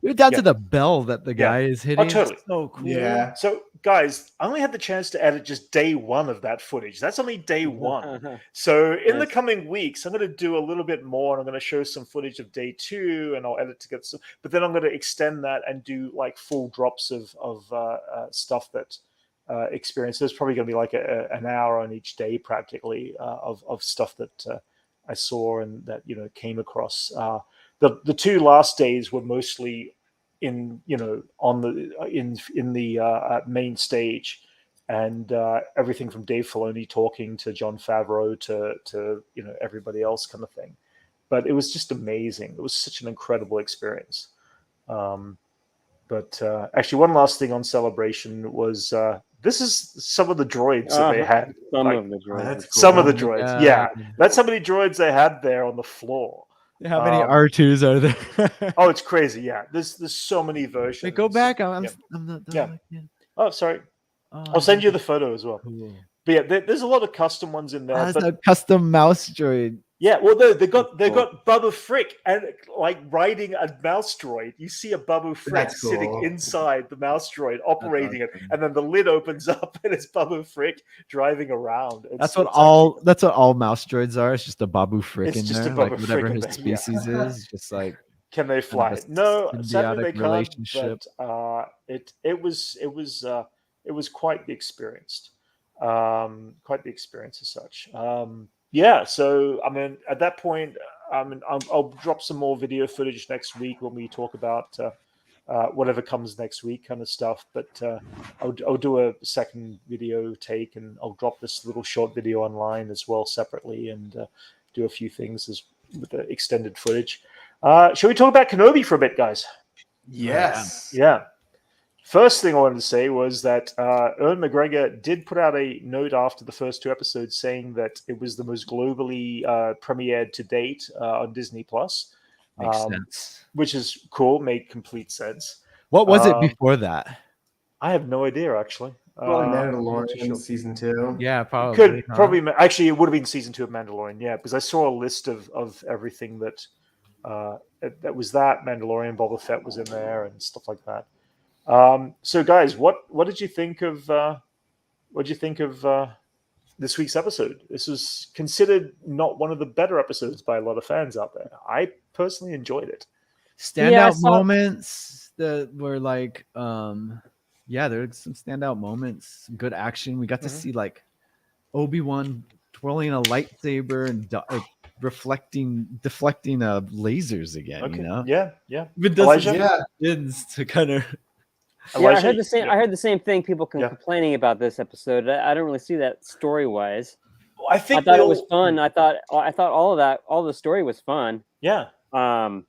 you're down to the bell that the guy is hitting. Oh, totally. So cool. Yeah. So guys, I only had the chance to edit just day one of that footage. That's only day one. So in the coming weeks, I'm going to do a little bit more, and I'm going to show some footage of day two, and I'll edit to get some. But then I'm going to extend that and do full drops of stuff that experience. There's probably going to be an hour on each day, practically, of stuff that. I saw and that came across. The 2 last days were mostly in on the main stage, and everything from Dave Filoni talking to Jon Favreau to everybody else kind of thing. But it was just amazing. It was such an incredible experience. But actually, one last thing on Celebration was this is some of the droids that they had. Some of the droids. That's cool. Some of the droids, yeah. That's how many droids they had there on the floor. How many R2s are there? Oh, it's crazy. Yeah, there's so many versions. Hey, go back. I'm not done. Yeah. Oh, sorry. I'll send you the photo as well. Cool. But yeah, there's a lot of custom ones in there. That's a custom mouse droid. Yeah, well, they got Bubba Frick and like riding a mouse droid. You see a Bubba Frick sitting inside the mouse droid operating it, and then the lid opens up and it's Bubba Frick driving around. That's what all mouse droids are. It's just a Babu Frick in there, like whatever his species is. Just like, can they fly? No, sadly they can't. But it was quite the experience. Quite the experience as such. Yeah, so I mean, at that point, I'll drop some more video footage next week when we talk about whatever comes next week, kind of stuff. But I'll do a second video take, and I'll drop this little short video online as well separately, and do a few things with the extended footage. Shall we talk about Kenobi for a bit, guys? Yes. Yeah. First thing I wanted to say was that Ewan McGregor did put out a note after the first 2 episodes saying that it was the most globally premiered to date on Disney Plus. Makes sense. Which is cool, made complete sense. What was it before that? I have no idea, actually. Probably Mandalorian season 2. Yeah, probably. Probably. Actually, it would have been season 2 of Mandalorian, yeah, because I saw a list of everything that was that. Mandalorian, Boba Fett was in there and stuff like that. So guys, what did you think of this week's episode? This was considered not one of the better episodes by a lot of fans out there. I personally enjoyed it. Standout moments that were like there's some standout moments, some good action. We got to see like Obi-Wan twirling a lightsaber and deflecting lasers again. Okay. You know, yeah. It doesn't to kind of. I heard the same. I heard the same thing. People complaining about this episode. I don't really see that story wise. I thought it was fun. I thought all the story was fun. Yeah. I'm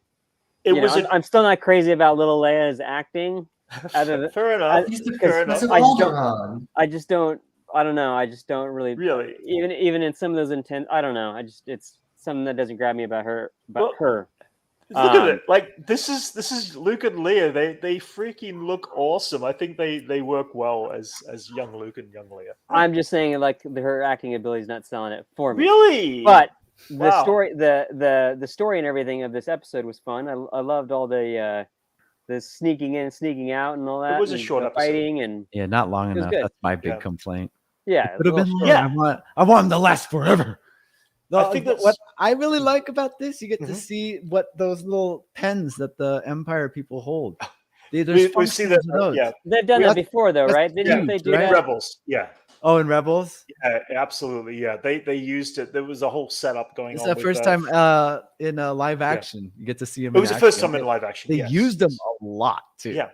still not crazy about little Leia's acting. Fair enough. I just don't. I don't know. I just don't really. Even in some of those intent. I don't know. It's something that doesn't grab me about her. Her. Look at it. Like this is Luke and Leia. They freaking look awesome. I think they work well as young Luke and young Leia. I'm just saying, like, her acting ability is not selling it for me. Really? But the story, the story and everything of this episode was fun. I loved all the sneaking in, sneaking out, and all that. It was a short episode. Fighting and not long enough. Good. That's my big complaint. Yeah, it could have been. Yeah, I want them to last forever. I think that's what I really like about this. You get to see what those little pens that the Empire people hold. We see that. Yeah, they've done that before, though, right? Didn't they do that? Rebels, yeah. Oh, in Rebels? Yeah, absolutely. Yeah, they used it. There was a whole setup going on. It's the first time in live action. You get to see them. It was the first time in live action. They used them a lot too. Yeah.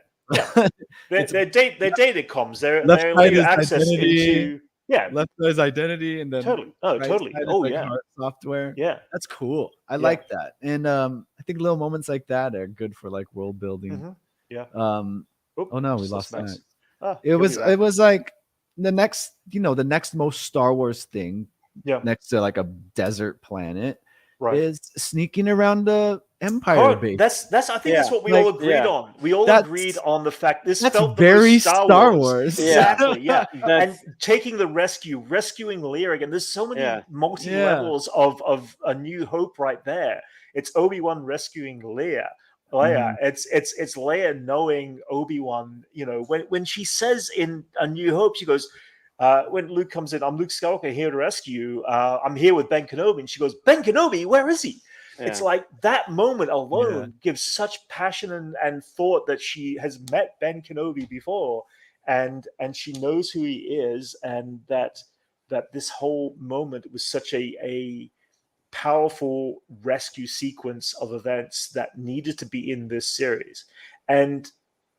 They're data comms. They're access into. Yeah, left guy's identity and then totally. Oh yeah, software. Yeah, that's cool. I like that, and I think little moments like that are good for like world building. Mm-hmm. Yeah. Oh no, we lost that. It was like the next most Star Wars thing. Yeah. Next to like a desert planet, is sneaking around the Empire base. That's I think that's what we all agreed on. We all agreed on the fact this felt very Star Wars. Exactly, yeah. And taking rescuing Leia again. There's so many multi-levels of A New Hope right there. It's Obi-Wan rescuing Leia. It's Leia knowing Obi-Wan, when she says in A New Hope, she goes, when Luke comes in, I'm Luke Skywalker here to rescue you. I'm here with Ben Kenobi. And she goes, Ben Kenobi, where is he? Yeah. It's like that moment alone gives such passion and thought that she has met Ben Kenobi before and she knows who he is, and that this whole moment was such a powerful rescue sequence of events that needed to be in this series. And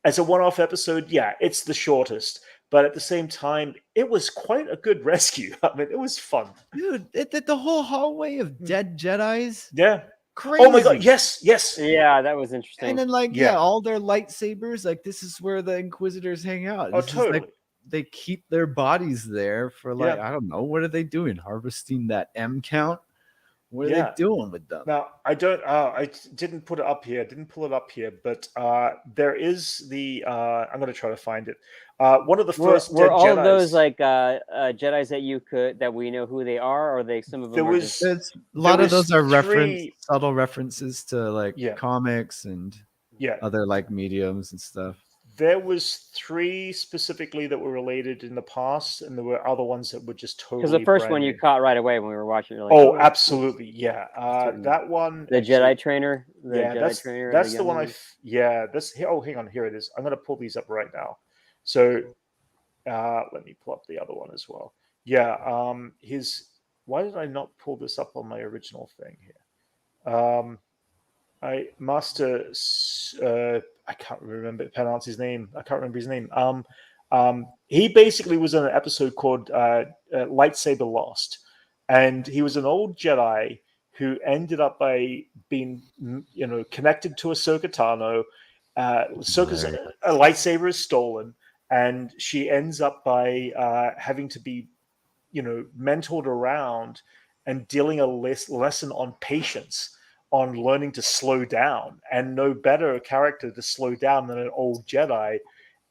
as a one-off episode, it's the shortest. But at the same time, it was quite a good rescue. I mean, it was fun. Dude, the whole hallway of dead Jedis. Yeah. crazy. Oh my god, yes. Yeah, that was interesting. And then like all their lightsabers, like this is where the Inquisitors hang out. This totally. Is like, they keep their bodies there for like I don't know, what are they doing? Harvesting that M count? What are they doing with them? Now I didn't put it up here. Didn't pull it up here, but there is the. I'm going to try to find it. One of the first. Were all Jedis, of those like Jedi's that we know who they are, or are they some of them? A lot of those are subtle references to like comics and other like mediums and stuff. There was 3 specifically that were related in the past, and there were other ones that were just totally. Because the first one you caught right away when we were watching. You're like, oh, absolutely, yeah. That one, the Jedi trainer. That's the one. This. Oh, hang on, here it is. I'm going to pull these up right now. So, let me pull up the other one as well. Yeah. Why did I not pull this up on my original thing here? I can't pronounce his name. I can't remember his name. He basically was in an episode called Lightsaber Lost, and he was an old Jedi who ended up by being, connected to Ahsoka Tano. Ahsoka's a lightsaber is stolen, and she ends up by having to be, mentored around and dealing a lesson on patience, on learning to slow down, and no better character to slow down than an old Jedi.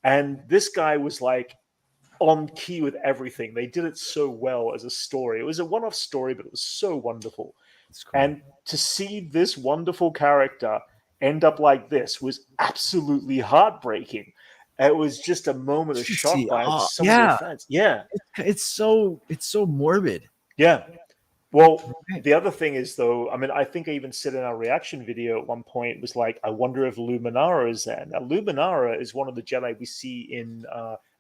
And this guy was like on key with everything. They did it so well as a story. It was a one-off story, but it was so wonderful. Cool. And to see this wonderful character end up like this was absolutely heartbreaking. It was just a moment of shock by some of the fans. Yeah. It's so morbid. Yeah. Well, the other thing is, though, I mean, I think I even said in our reaction video at one point, it was like, I wonder if Luminara is there. Now, Luminara is one of the Jedi we see in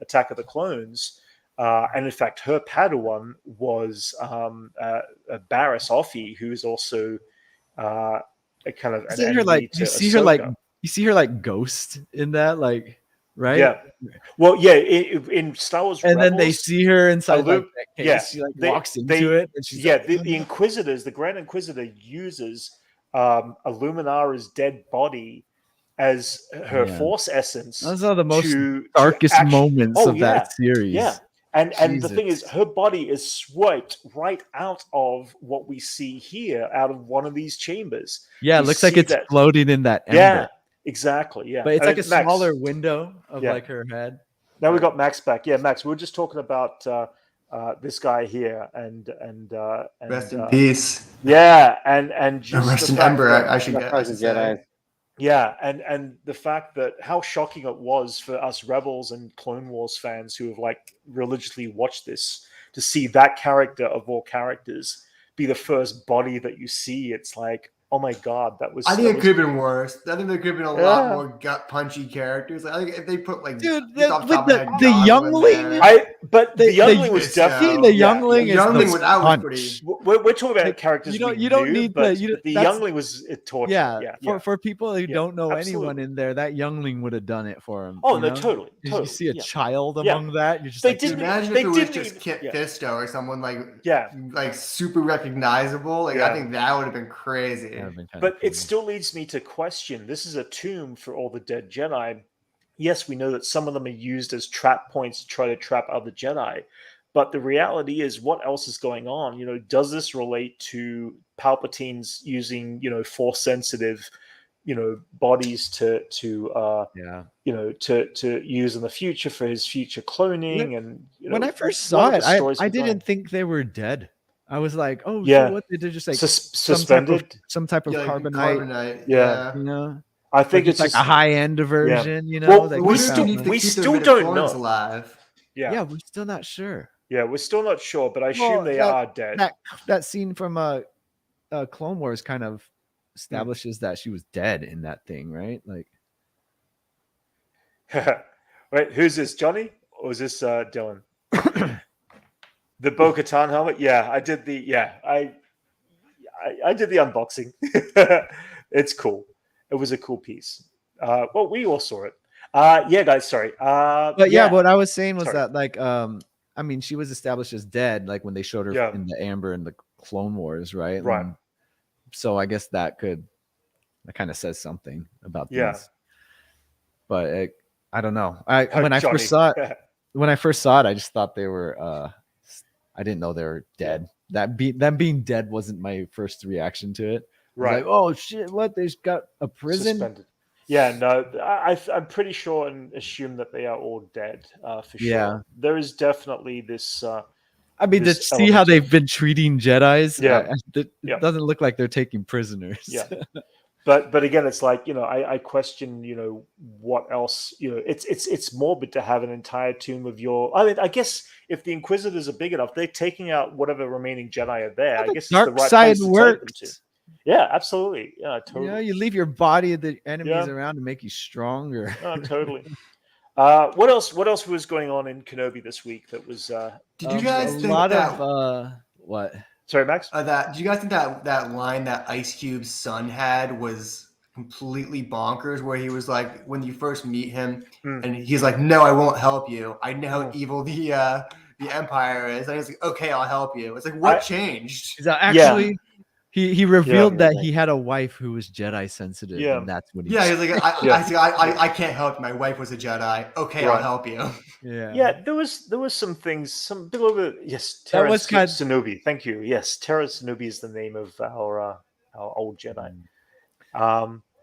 Attack of the Clones. And in fact, her Padawan was Barriss Offee, who's also a kind of an enemy to Ahsoka. You see her like ghost in that, like, right? Yeah. Well, yeah, in Star Wars and Rebels, then they see her inside like that case. Yeah, she like walks into it. And she's the Inquisitors, the Grand Inquisitor uses Illuminara's dead body as her Force essence. Those are the most darkest moments of that series. Yeah. And the thing is, her body is swiped right out of what we see here, out of one of these chambers. Yeah, it looks like it's floating in that ember. Yeah. Exactly. Yeah, but it's like a smaller window of like her head. Now we got Max back. Yeah, Max. We were just talking about this guy here, and rest in peace. Yeah, and just rest in ember. I should get Jedi. Yeah, and the fact that how shocking it was for us Rebels and Clone Wars fans who have like religiously watched this to see that character of all characters be the first body that you see. It's like, oh my god, that was. I think it could have been worse. I think there could have been a lot more gut punchy characers. I think if they put like the youngling, the youngling was definitely the youngling. The youngling was pretty. We're talking about characters. You don't need the youngling was torture. Yeah. For people who don't know anyone in there, that youngling would have done it for him. Oh no, totally. You see a child among that, you're just like, imagine if it was just Kit Fisto or someone like super recognizable. Like I think that would have been crazy. But it still leads me to question, this is a tomb for all the dead Jedi. Yes, we know that some of them are used as trap points to try to trap other Jedi. But the reality is, what else is going on? Does this relate to Palpatine's using, Force sensitive, bodies to use in the future for his future cloning? And when I first saw it, I didn't think they were dead. I was like, oh, so what did they just like suspended some type of carbonite? Yeah. I think it's like a high end version, Well, we still don't know. Alive. Yeah, we're still not sure. Yeah, we're still not sure, but I assume they are dead. That scene from Clone Wars kind of establishes that she was dead in that thing, right? Like, wait, who's this, Johnny, or is this Dylan? The Bo-Katan helmet? Yeah, I did the I did the unboxing. It's cool. It was a cool piece. Well, we all saw it. Yeah, guys, sorry. But what I was saying was that like I mean, she was established as dead like when they showed her in the Amber and the Clone Wars, right? Right. so I guess that kind of says something about Yeah. these. But I don't know. When I first saw it, I just thought they were. I didn't know they were dead. Them being dead wasn't my first reaction to it. Right. Like, oh shit! What? They've got a prison. Suspended. Yeah, no, I'm pretty sure and assume that they are all dead for sure. Yeah. There is definitely this. I mean, to see how they've been treating Jedis, it doesn't look like they're taking prisoners. Yeah. But again, it's like, I question, what else, it's morbid to have an entire tomb of your. I mean, I guess if the Inquisitors are big enough, they're taking out whatever remaining Jedi are there. I guess it's the right place to take them to. Yeah, absolutely. Yeah, totally. Yeah, you leave your body of the enemies around to make you stronger. Oh, totally. What else was going on in Kenobi this week that was? Did you guys think what? Sorry, Max. Did you guys think that line that Ice Cube's son had was completely bonkers? Where he was like, when you first meet him, and he's like, "No, I won't help you. I know how evil the Empire is." And he's like, "Okay, I'll help you." It's like, what changed? Actually, he revealed that he had a wife who was Jedi sensitive, and that's what he. Yeah, he's like, I can't help you. My wife was a Jedi. Okay, I'll help you. Yeah. There was some things, a little bit. Yes, Terrence Kenobi. Thank you. Yes, Terrence Kenobi is the name of our old Jedi.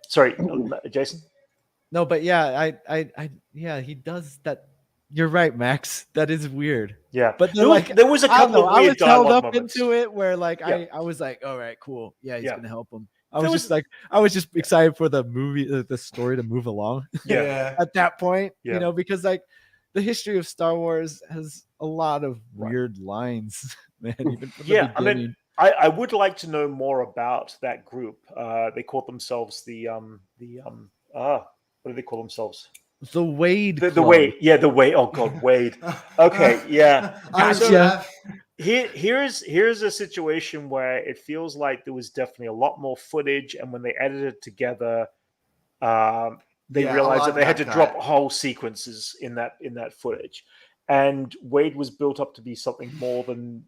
Sorry, Jason. No, but yeah, he does that. You're right, Max. That is weird. Yeah, but there was a couple of weird dialogue held up moments into it where I was like, all right, cool. Yeah, he's gonna help him. I was just excited for the movie, the story to move along. Yeah. At that point, because the history of Star Wars has a lot of weird lines, man. Even from the beginning. I mean, I would like to know more about that group. They call themselves what do they call themselves? The Wade. The Wade. Yeah, the Wade. Oh God, Wade. Okay, yeah. Here's a situation where it feels like there was definitely a lot more footage, and when they edited it together, they realized that they had to drop whole sequences in that footage, and Wade was built up to be something more than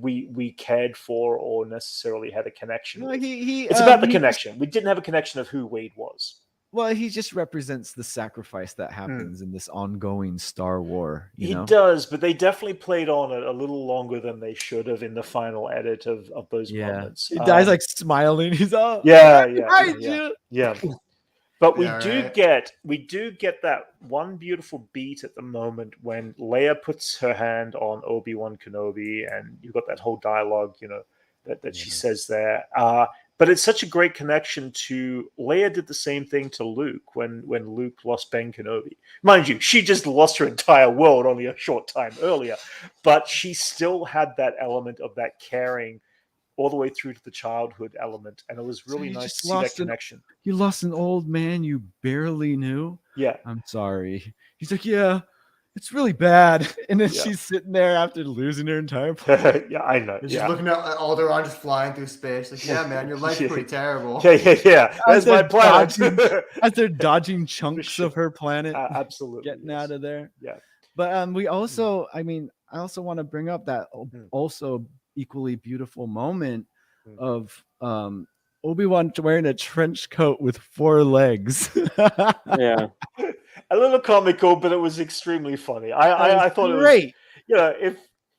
we cared for or necessarily had a connection. No, it's about the connection. We didn't have a connection of who Wade was. Well, he just represents the sacrifice that happens in this ongoing Star War. He does, but they definitely played on it a little longer than they should have in the final edit of those moments. He dies like smiling. He's all yeah. But we do get that one beautiful beat at the moment when Leia puts her hand on Obi-Wan Kenobi, and you've got that whole dialogue, that she says there. But it's such a great connection to Leia did the same thing to Luke when Luke lost Ben Kenobi. Mind you, she just lost her entire world only a short time earlier, but she still had that element of that caring all the way through to the childhood element, and it was really nice to see that connection. You lost an old man you barely knew? Yeah. I'm sorry. He's like, yeah, it's really bad. And then she's sitting there after losing her entire planet. Yeah, I know. Just looking at Alderaan just flying through space. Like, yeah, man, your life's pretty terrible. Yeah. That's my planet. As they're dodging chunks of her planet. Absolutely. Getting out of there. Yeah. But we also, I also want to bring up that also equally beautiful moment of Obi-Wan wearing a trench coat with 4 legs. Yeah. A little comical, but it was extremely funny. I thought great. It was,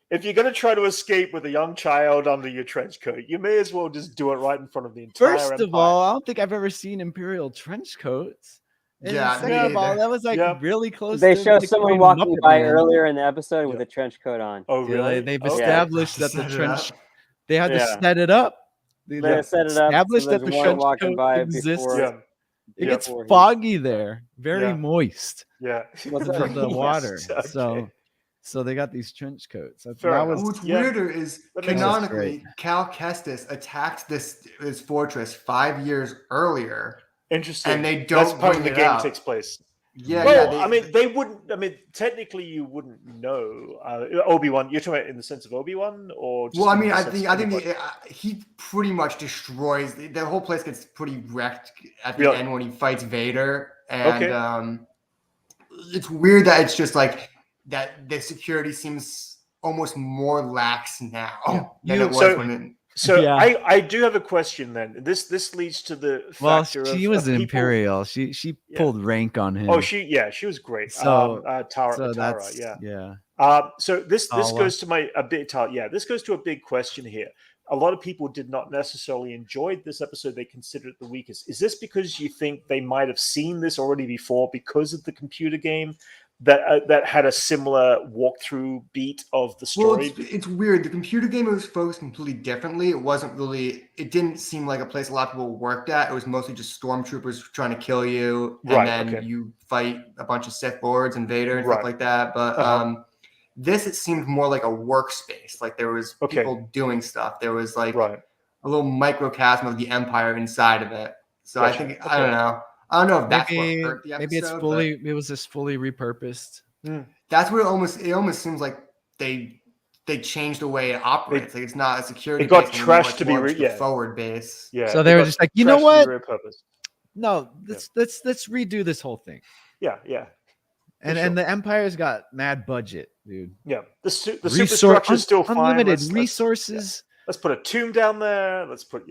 if you're going to try to escape with a young child under your trench coat, you may as well just do it right in front of the entire First Empire. of all, I don't think I've ever seen Imperial trench coats. And second of all, that was really close. They show someone walking by earlier in the episode with a trench coat on. Oh, really? They've established that the trench. They had to set it up. They set it up. Established that the trench coat exists. It gets foggy there, very moist. Yeah, because of the water. So they got these trench coats. What's weirder is canonically, Cal Kestis attacked this fortress 5 years earlier. Interesting. And they don't. That's part of the game takes place. Yeah, well, they wouldn't. I mean, technically, you wouldn't know. Obi-Wan. You're talking about in the sense of Obi-Wan, or? Just I think he pretty much destroys the whole place. Gets pretty wrecked at the end when he fights Vader, and it's weird that it's just like that. The security seems almost more lax now than it was when. So Yeah. I do have a question then. This leads to the factor she of was people, Imperial. She pulled rank on him. Oh, she was great. So Tara, that's yeah. So this goes to this goes to a big question here. A lot of people did not necessarily enjoy this episode. They considered it the weakest. Is this because you think they might have seen this already before because of the computer game that had a similar walkthrough beat of the story? Well, it's weird. The computer game was focused completely differently. It didn't seem like a place a lot of people worked at. It was mostly just stormtroopers trying to kill you, and then you fight a bunch of Sith Lords and Vader and stuff like that. But it seemed more like a workspace. Like there was people doing stuff. There was like a little microcosm of the Empire inside of it. So I think I don't know. I don't know if that's what hurt the episode. Maybe it was just fully repurposed. That's what it almost seems like they changed the way it operates. Like it's not a security base. It got trashed to be a forward base. Yeah. So they were just like, you know what? No, let's redo this whole thing. Yeah. And the Empire's got mad budget, dude. Yeah. The superstructure is still fine. Unlimited resources. Let's put a tomb down there. Let's put,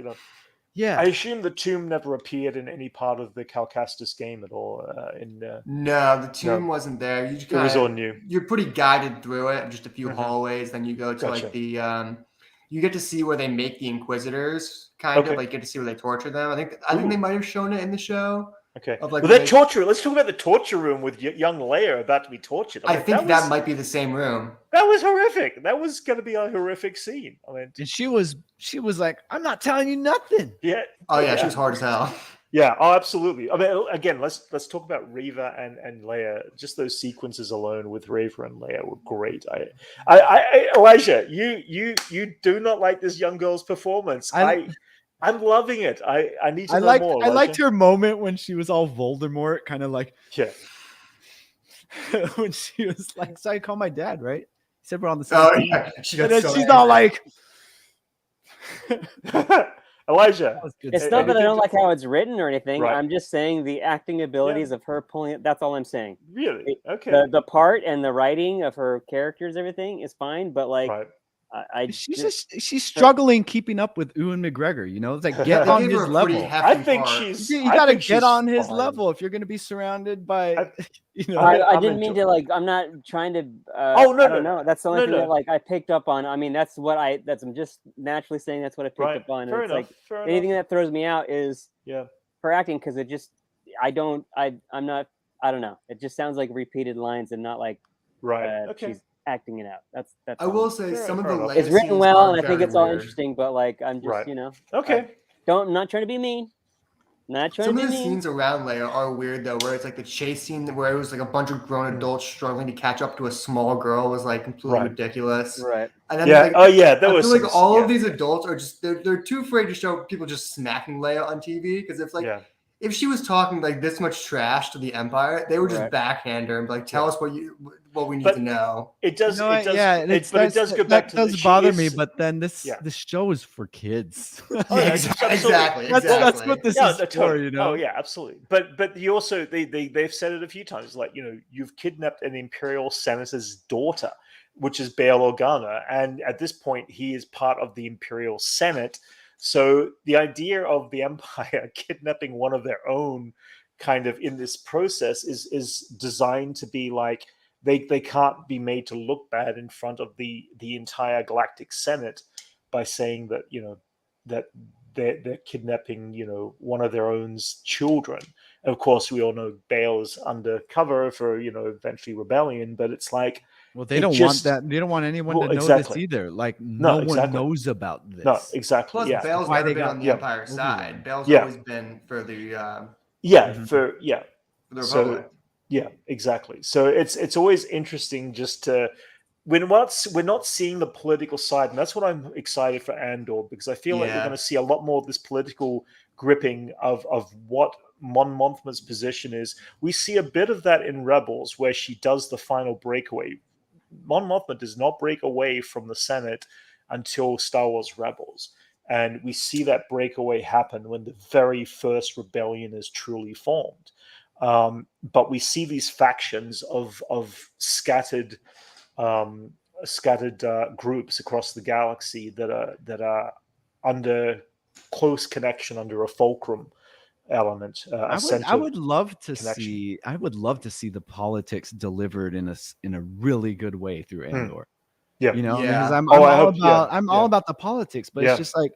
Yeah. I assume the tomb never appeared in any part of the Cal Kestis game at all. No, the tomb wasn't there. It was all new. You're pretty guided through it, just a few hallways. Then you go to like the you get to see where they make the Inquisitors, kind of like you get to see where they torture them. I think they might have shown it in the show. Okay. Of like torture. Let's talk about the torture room with young Leia about to be tortured. I think that might be the same room. That was horrific. That was going to be a horrific scene. I mean, and she was like, "I'm not telling you nothing." Yeah. Oh yeah, she was hard as hell. Yeah. Oh, absolutely. I mean, again, let's talk about Reva and Leia. Just those sequences alone with Reva and Leia were great. Elijah, you do not like this young girl's performance. I'm loving it. I need to know more. I liked her moment when she was all Voldemort, kind of like when she was like, "So I call my dad, right?" He said we're on the same team. Yeah. And then she's all like, Elijah. It's not that I don't like how it's written or anything. Right. I'm just saying the acting abilities of her pulling it. That's all I'm saying. Really? Okay. The part and the writing of her characters, everything is fine, but like. She's struggling keeping up with Ewan McGregor. It's like get on his level. I think you got to get on his level if you're going to be surrounded by. I didn't mean to like. I'm not trying to. I don't know. That's the only thing that like I picked up on. I mean, that's what I'm just naturally saying. That's what I picked up on. Fair enough. Like anything that throws me out is her acting because it just I'm not. I don't know. It just sounds like repeated lines and not like she's acting it out. That's I will say some of the it's written well and I think it's all interesting, but like I'm just I'm not trying to be mean. Some of the scenes around Leia are weird though, where it's like the chase scene where it was like a bunch of grown adults struggling to catch up to a small girl was like completely ridiculous. Right. And then that I was feel like all of these adults are just they're too afraid to show people just smacking Leia on TV because it's like if she was talking like this much trash to the Empire, they would just backhand her and be like, "Tell us what we need to know." It does. But it does go back to does bother me. But then this show is for kids. Exactly. That's what this is for. Oh yeah, absolutely. But you also they've said it a few times. Like you've kidnapped an Imperial senator's daughter, which is Bail Organa, and at this point he is part of the Imperial Senate. So the idea of the Empire kidnapping one of their own kind of in this process is designed to be like they can't be made to look bad in front of the entire Galactic Senate by saying that that they're kidnapping one of their own children. And of course, we all know Bail's undercover for eventually rebellion, but it's like. Well, they don't want that. They don't want anyone to know this either. Like no one knows about this. No, exactly. Plus, Bail's never been on the Empire side. Bail's always been for the for the Republic. Yeah, exactly. So it's always interesting just to we're not seeing the political side, and that's what I'm excited for Andor because I feel like we're going to see a lot more of this political gripping of what Mon Mothma's position is. We see a bit of that in Rebels where she does the final breakaway. Mon Mothma does not break away from the Senate until Star Wars Rebels. And we see that breakaway happen when the very first rebellion is truly formed. But we see these factions of scattered groups across the galaxy that are under close connection, under a fulcrum element. I would love to see the politics delivered in a really good way through Andor. Yeah, because I'm all about the politics, but it's just like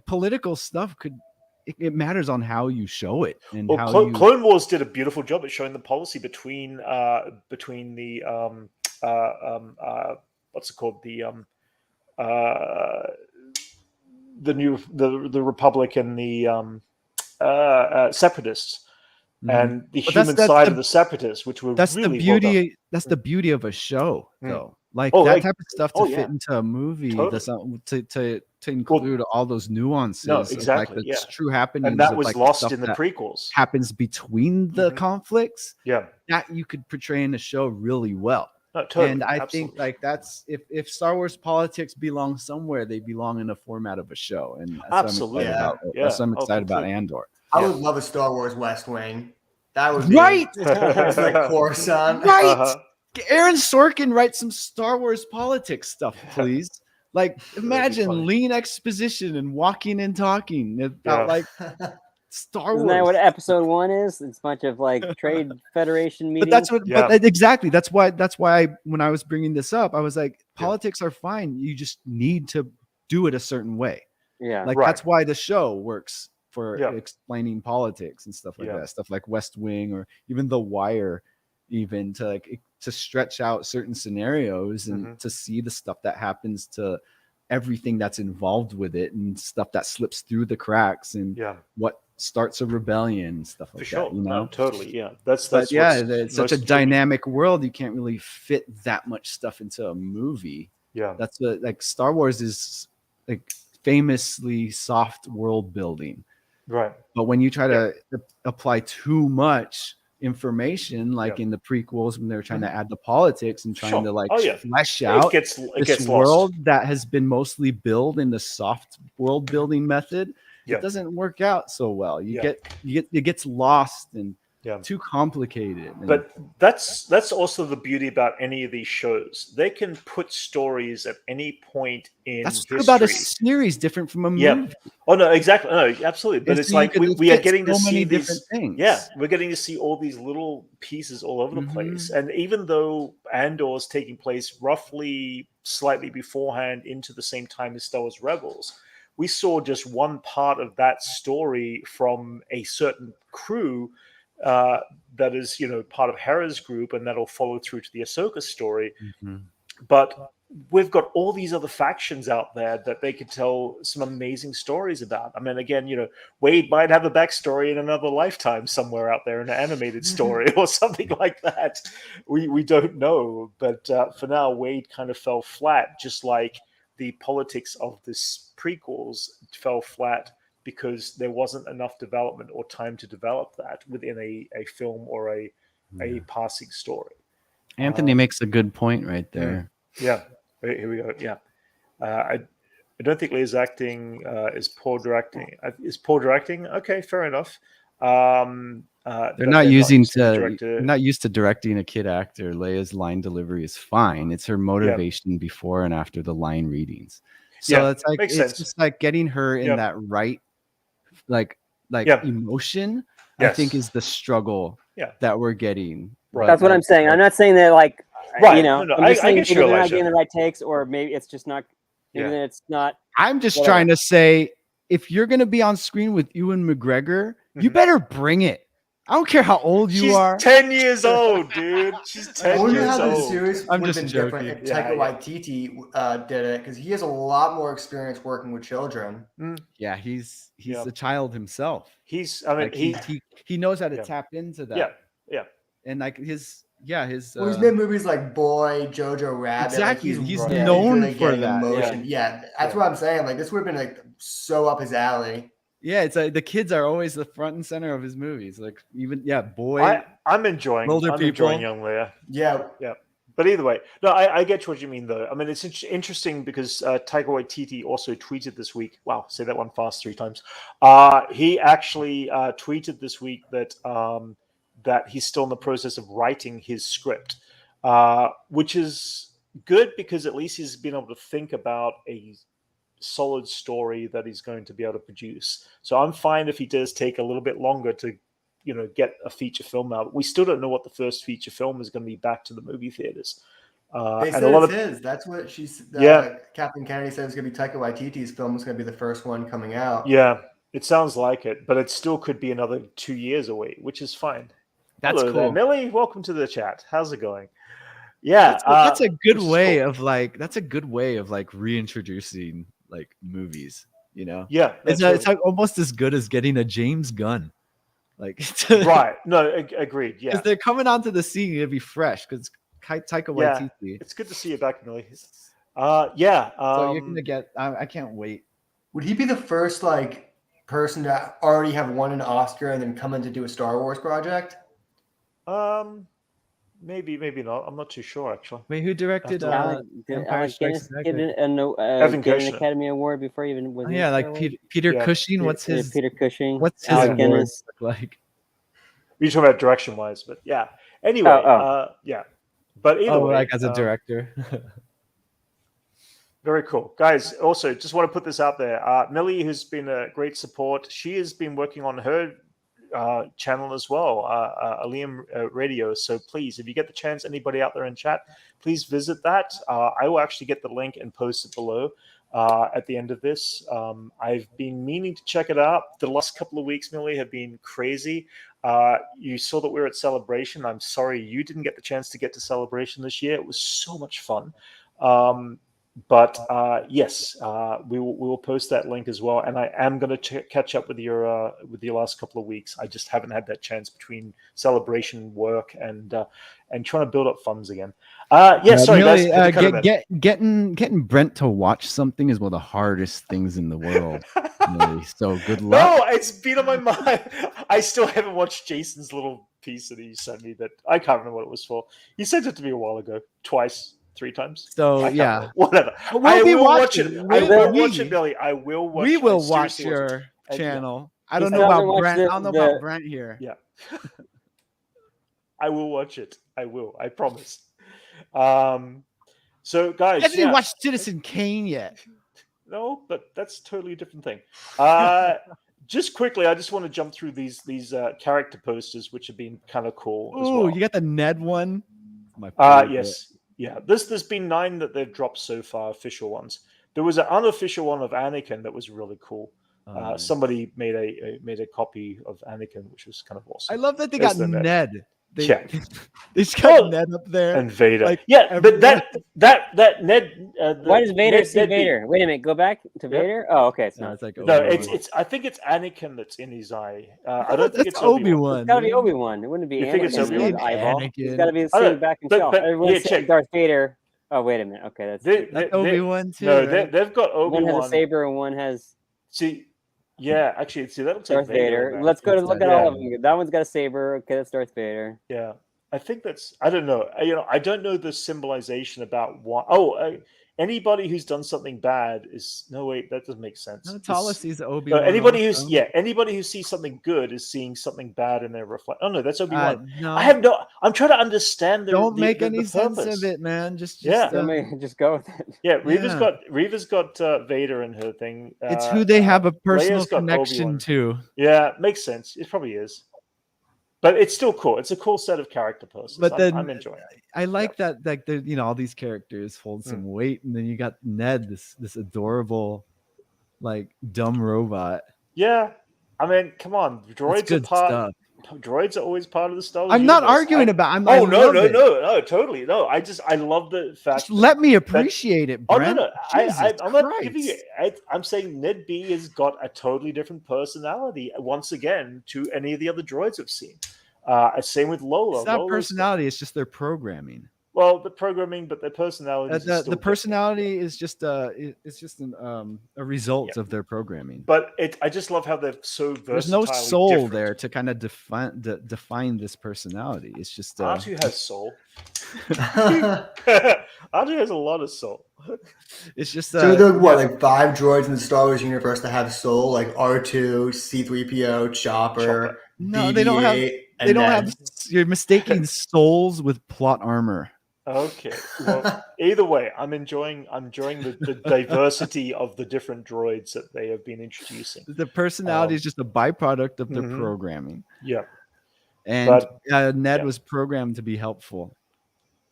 political stuff it matters on how you show it. And Clone Wars did a beautiful job at showing the policy between the what's it called, the Republic and the Separatists, and the human side of the Separatists, which were that's really the beauty. well done. That's the beauty of a show, though. Like that type of stuff to fit into a movie, to include all those nuances. No, exactly. Of, like, the true happenings, and that was like, lost in the prequels. Happens between the conflicts. Yeah, that you could portray in the show really well. No, totally, and I think like that's if Star Wars politics belong somewhere, they belong in the format of a show. And that's absolutely, that's what I'm excited about Andor. I would love a Star Wars West Wing. That would be right. It's like Coruscant. Right. Aaron Sorkin write some Star Wars politics stuff, please. Like, imagine lean exposition and walking and talking about like Star Wars. Isn't that what episode 1 is? It's a bunch of like trade federation meetings. But that's what. But exactly. That's why when I was bringing this up, I was like, politics are fine. You just need to do it a certain way. Yeah. Like that's why the show works for explaining politics and stuff like that. Stuff like West Wing or even The Wire, even to stretch out certain scenarios and to see the stuff that happens to everything that's involved with it and stuff that slips through the cracks and what starts a rebellion and stuff like that. You know, no, totally. Yeah, that's it's such a dynamic world. You can't really fit that much stuff into a movie. Yeah, that's like Star Wars is like famously soft world building. Right. But when you try to apply too much information, like in the prequels when they were trying to add the politics and trying to like flesh out this world that has been mostly built in the soft world building method, it doesn't work out so well. It gets lost and too complicated. But that's also the beauty about any of these shows. They can put stories at any point in history. About a series different from a movie. Yeah. Oh no, exactly. No, absolutely. But it's like we are getting to see these things. Yeah, we're getting to see all these little pieces all over the place. And even though Andor is taking place roughly slightly beforehand into the same time as Star Wars Rebels, we saw just one part of that story from a certain crew that is, part of Hera's group, and that'll follow through to the Ahsoka story. But we've got all these other factions out there that they could tell some amazing stories about. I mean, again, Wade might have a backstory in another lifetime somewhere out there in an animated story or something like that. We don't know. But for now, Wade kind of fell flat, just like the politics of this prequels fell flat because there wasn't enough development or time to develop that within a film or a passing story. Anthony makes a good point right there. Yeah. Here we go. Yeah. I don't think Leah's acting is poor directing. Is poor directing? Okay, fair enough. They're not used to directing a kid actor. Leia's line delivery is fine. It's her motivation before and after the line readings. So it's like just like getting her in that right like emotion. I think is the struggle that we're getting. Right. That's what I'm saying. I'm not saying that like right. I'm just saying maybe they're not getting the right takes, or maybe it's just not. Maybe it's not. I'm just trying to say, if you're going to be on screen with Ewan McGregor, you better bring it. I don't care how old you are. 10 years old, dude. She's 10 years old. The series would have been different if Taika Waititi did it, because he has a lot more experience working with children. Yeah, he's a child himself. He knows how to tap into that. Yeah. And like his he's made movies like Boy, Jojo Rabbit. Exactly. Like he's known for that. Emotion. Yeah, that's what I'm saying. Like this would have been like so up his alley. Yeah, it's like the kids are always the front and center of his movies. Like Boy. I'm enjoying young Leia. Yeah. But either way, no, I get what you mean though. I mean, it's interesting because Taika Waititi also tweeted this week. Wow, say that one fast 3 times. He actually tweeted this week that that he's still in the process of writing his script, which is good because at least he's been able to think about a solid story that he's going to be able to produce. So I'm fine if he does take a little bit longer to, get a feature film out. We still don't know what the first feature film is going to be back to the movie theaters. They said it's his. That's what Captain Kennedy said it's going to be Taika Waititi's film. It's going to be the first one coming out. Yeah, it sounds like it, but it still could be another 2 years away, which is fine. That's Hello cool. there, Millie. Welcome to the chat. How's it going? Yeah, that's a good way of reintroducing like movies. Yeah, it's like almost as good as getting a James Gunn. Like right? No, agreed. Yeah, because they're coming onto the scene to be fresh. Because Taika Waititi. It's good to see you back, Millie. So you're gonna get. I can't wait. Would he be the first person to already have won an Oscar and then come in to do a Star Wars project? Maybe not. I'm not too sure actually. Wait, who directed Empire Strikes Back? Get an Academy Award before he even was. Yeah, like Peter Cushing. What's his? Peter Cushing. What's his award look like? We're talking about direction wise, but yeah. Anyway, yeah. But either way, like as a director. Very cool, guys. Also, just want to put this out there. Millie, who's been a great support, she has been working on her channel as well, Alium Radio. So please, if you get the chance, anybody out there in chat, please visit that. I will actually get the link and post it below at the end of this. I've been meaning to check it out. The last couple of weeks, Millie, have been crazy. You saw that we were at Celebration. I'm sorry you didn't get the chance to get to Celebration this year. It was so much fun. But yes, we will post that link as well. And I am going to catch up with your last couple of weeks. I just haven't had that chance between Celebration work and trying to build up funds again. Sorry, really, guys. Getting Brent to watch something is one of the hardest things in the world. Really. So good luck. No, it's been on my mind. I still haven't watched Jason's little piece that he sent me. That I can't remember what it was for. He sent it to me a while ago, twice. 3 times. So yeah, whatever. I will watch it. I will watch it, Billy. I will watch. We will watch your channel. I don't know about Brent. I don't know about Brent here. Yeah, I will watch it. I will. I promise. So guys, I haven't watched Citizen Kane yet. No, but that's a totally different thing. Just quickly, I just want to jump through these character posters, which have been kind of cool. As well. You got the Ned one. Yes. Yeah, there's been 9 that they've dropped so far, official ones. There was an unofficial one of Anakin that was really cool. Somebody made a copy of Anakin, which was kind of awesome. I love that they got Ned. They just got Ned up there and Vader. But that Ned. Why does Vader see Vader? Wait a minute, go back to Vader. Oh, okay, it's not. It's like it's. I think it's Anakin that's in his eye. I don't think it's Obi-Wan. It's got to be Obi-Wan. It wouldn't be. You think it's Obi-Wan? Eyeball. It's got to be the same back and shell. Everyone said Darth Vader. Oh, wait a minute. Okay, that's Obi-Wan too. No, they've got Obi-Wan. One has a saber and one has. Yeah, actually, that looks Darth like Vader. Let's go to look at all of them. That one's got a saber. Okay, that's Darth Vader. Yeah, I think that's. I don't know. I don't know the symbolization about why. Anybody who's done something bad is no wait. That doesn't make sense. No, Tala sees Obi-Wan. Anybody who sees something good is seeing something bad in their reflect. Oh no, that's Obi-Wan. No. I have no. I'm trying to understand. Don't make any sense of it, man. Just just go with it. Yeah, Reva's got Vader in her thing. It's who they have a personal connection to. Yeah, makes sense. It probably is. But it's still cool. It's a cool set of character posters. But then, I'm enjoying it. I like that all these characters hold some weight, and then you got Ned, this adorable, like dumb robot. Yeah, I mean, come on, droids good stuff. Droids are always part of the Star Wars I'm not universe. arguing about. No, totally no. I love the fact. Just let me appreciate it, Brent. No. I'm not giving you. I'm saying Ned B has got a totally different personality once again to any of the other droids I've seen. Same with Lola. It's not personality; it's just their programming. Well, the programming, but their personality. The personality is just a result of their programming. But I just love how they're so versatile. There's no soul there to kind of define this personality. It's just R2 has soul. R2 has a lot of soul. It's just so there are like 5 droids in the Star Wars universe that have soul, like R2, C-3PO, Chopper. No, they don't have. They don't have. You're mistaking souls with plot armor. Okay. Well, either way, I'm enjoying the diversity of the different droids that they have been introducing. The personality is just a byproduct of their Mhm. programming. Yeah. And But Ned was programmed to be helpful,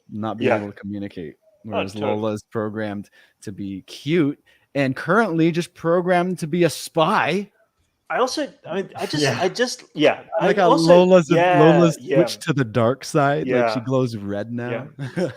not being able to communicate. Whereas totally. Lola is programmed to be cute and currently just programmed to be a spy. I just Like I also, Lola's yeah. switched to the dark side. Like she Yeah. glows red now.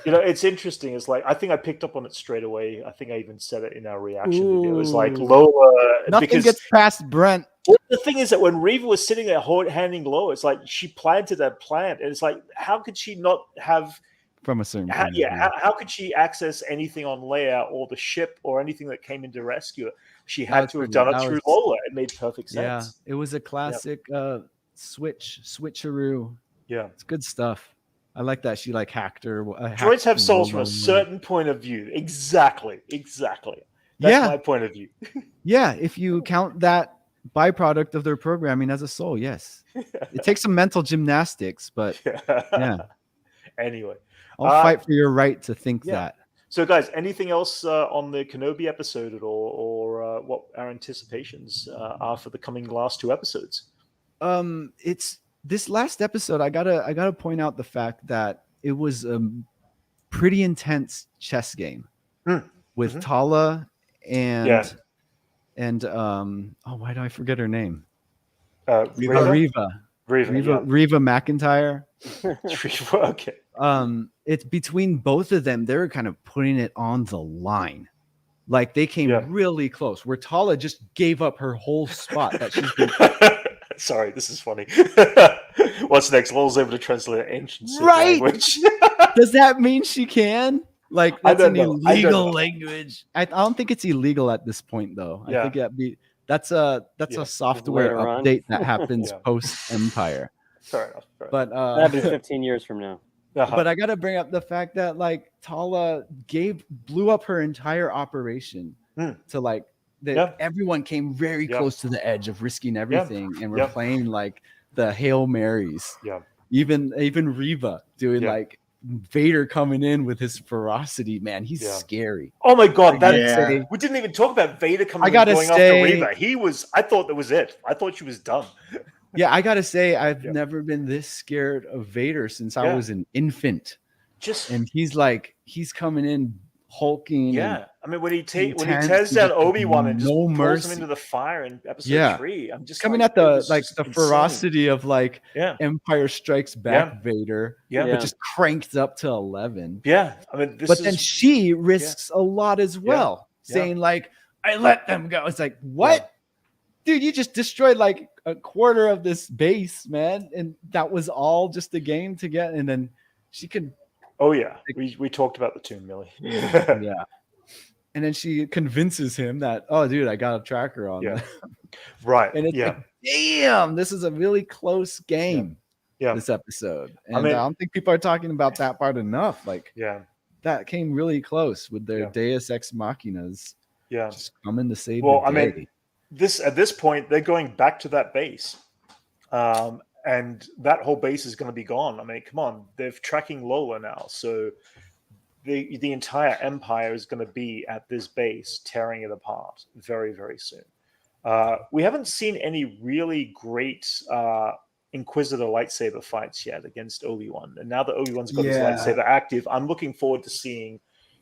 You know, it's interesting. It's like I think I picked up on it straight away. I think I even said it in our reaction video. It was like Lola. Nothing gets past Brent. Well, the thing is that when Reva was sitting there handing Lola, it's like she planted that plant, and it's like, how could she not have? From a certain point of Yeah, view. how could she access anything on Leia or the ship or anything that came in to rescue her? She had to have done it through Lola. It made perfect sense. Yeah, it was a classic switcheroo. Yeah, it's good stuff. I like that she like hacked her. Droids have souls from a certain point of view. Exactly. That's my point of view. Yeah, if you count that byproduct of their programming as a soul, yes. It takes some mental gymnastics, but yeah. Anyway, I'll fight for your right to think that. So, guys, anything else on the Kenobi episode at all, or what our anticipations are for the coming last 2 episodes? It's this last episode. I gotta point out the fact that it was a pretty intense chess game with Tala and why do I forget her name? Reva McIntyre. Okay. It's between both of them. They're kind of putting it on the line. Like they came really close. Where Tala just gave up her whole spot that she's been. Sorry, this is funny. What's next? Lola's able to translate ancient language. Does that mean she can? Like that's an illegal language. I don't think it's illegal at this point, though. I think that's a software update that happens post Empire. Fair enough. But that'd be 15 years from now. But I got to bring up the fact that like Tala blew up her entire operation to like that everyone came very close to the edge of risking everything, and we're playing like the Hail Marys. Yeah. Even Reva doing like Vader coming in with his ferocity, man. He's scary. Oh my god, we didn't even talk about Vader coming in going after Reva. I thought that was it. I thought she was done. Yeah, I gotta say, I've never been this scared of Vader since I was an infant. And he's coming in hulking. Yeah, I mean when he tears down Obi-Wan and just pulls him into the fire in episode 3, I'm just coming at the ferocity of like Empire Strikes Back Vader, but just cranked up to 11. Yeah, I mean, then she risks a lot as well, saying like, "I let them go." It's like, what? Dude, you just destroyed like a quarter of this base, man. And that was all just a game to get. And then she could. Oh, yeah. We talked about the tune, Millie. Yeah. And then she convinces him that, oh, dude, I got a tracker on. Yeah. Right. And it's like, damn, this is a really close game. Yeah. This episode. And I don't think people are talking about that part enough. Like, that came really close with their Deus Ex Machinas. Yeah. Just coming to save the day. At this point, they're going back to that base. And that whole base is going to be gone. I mean, come on, they're tracking Lola now. So the entire Empire is going to be at this base, tearing it apart very, very soon. We haven't seen any really great Inquisitor lightsaber fights yet against Obi-Wan. And now that Obi-Wan's got his lightsaber active, I'm looking forward to seeing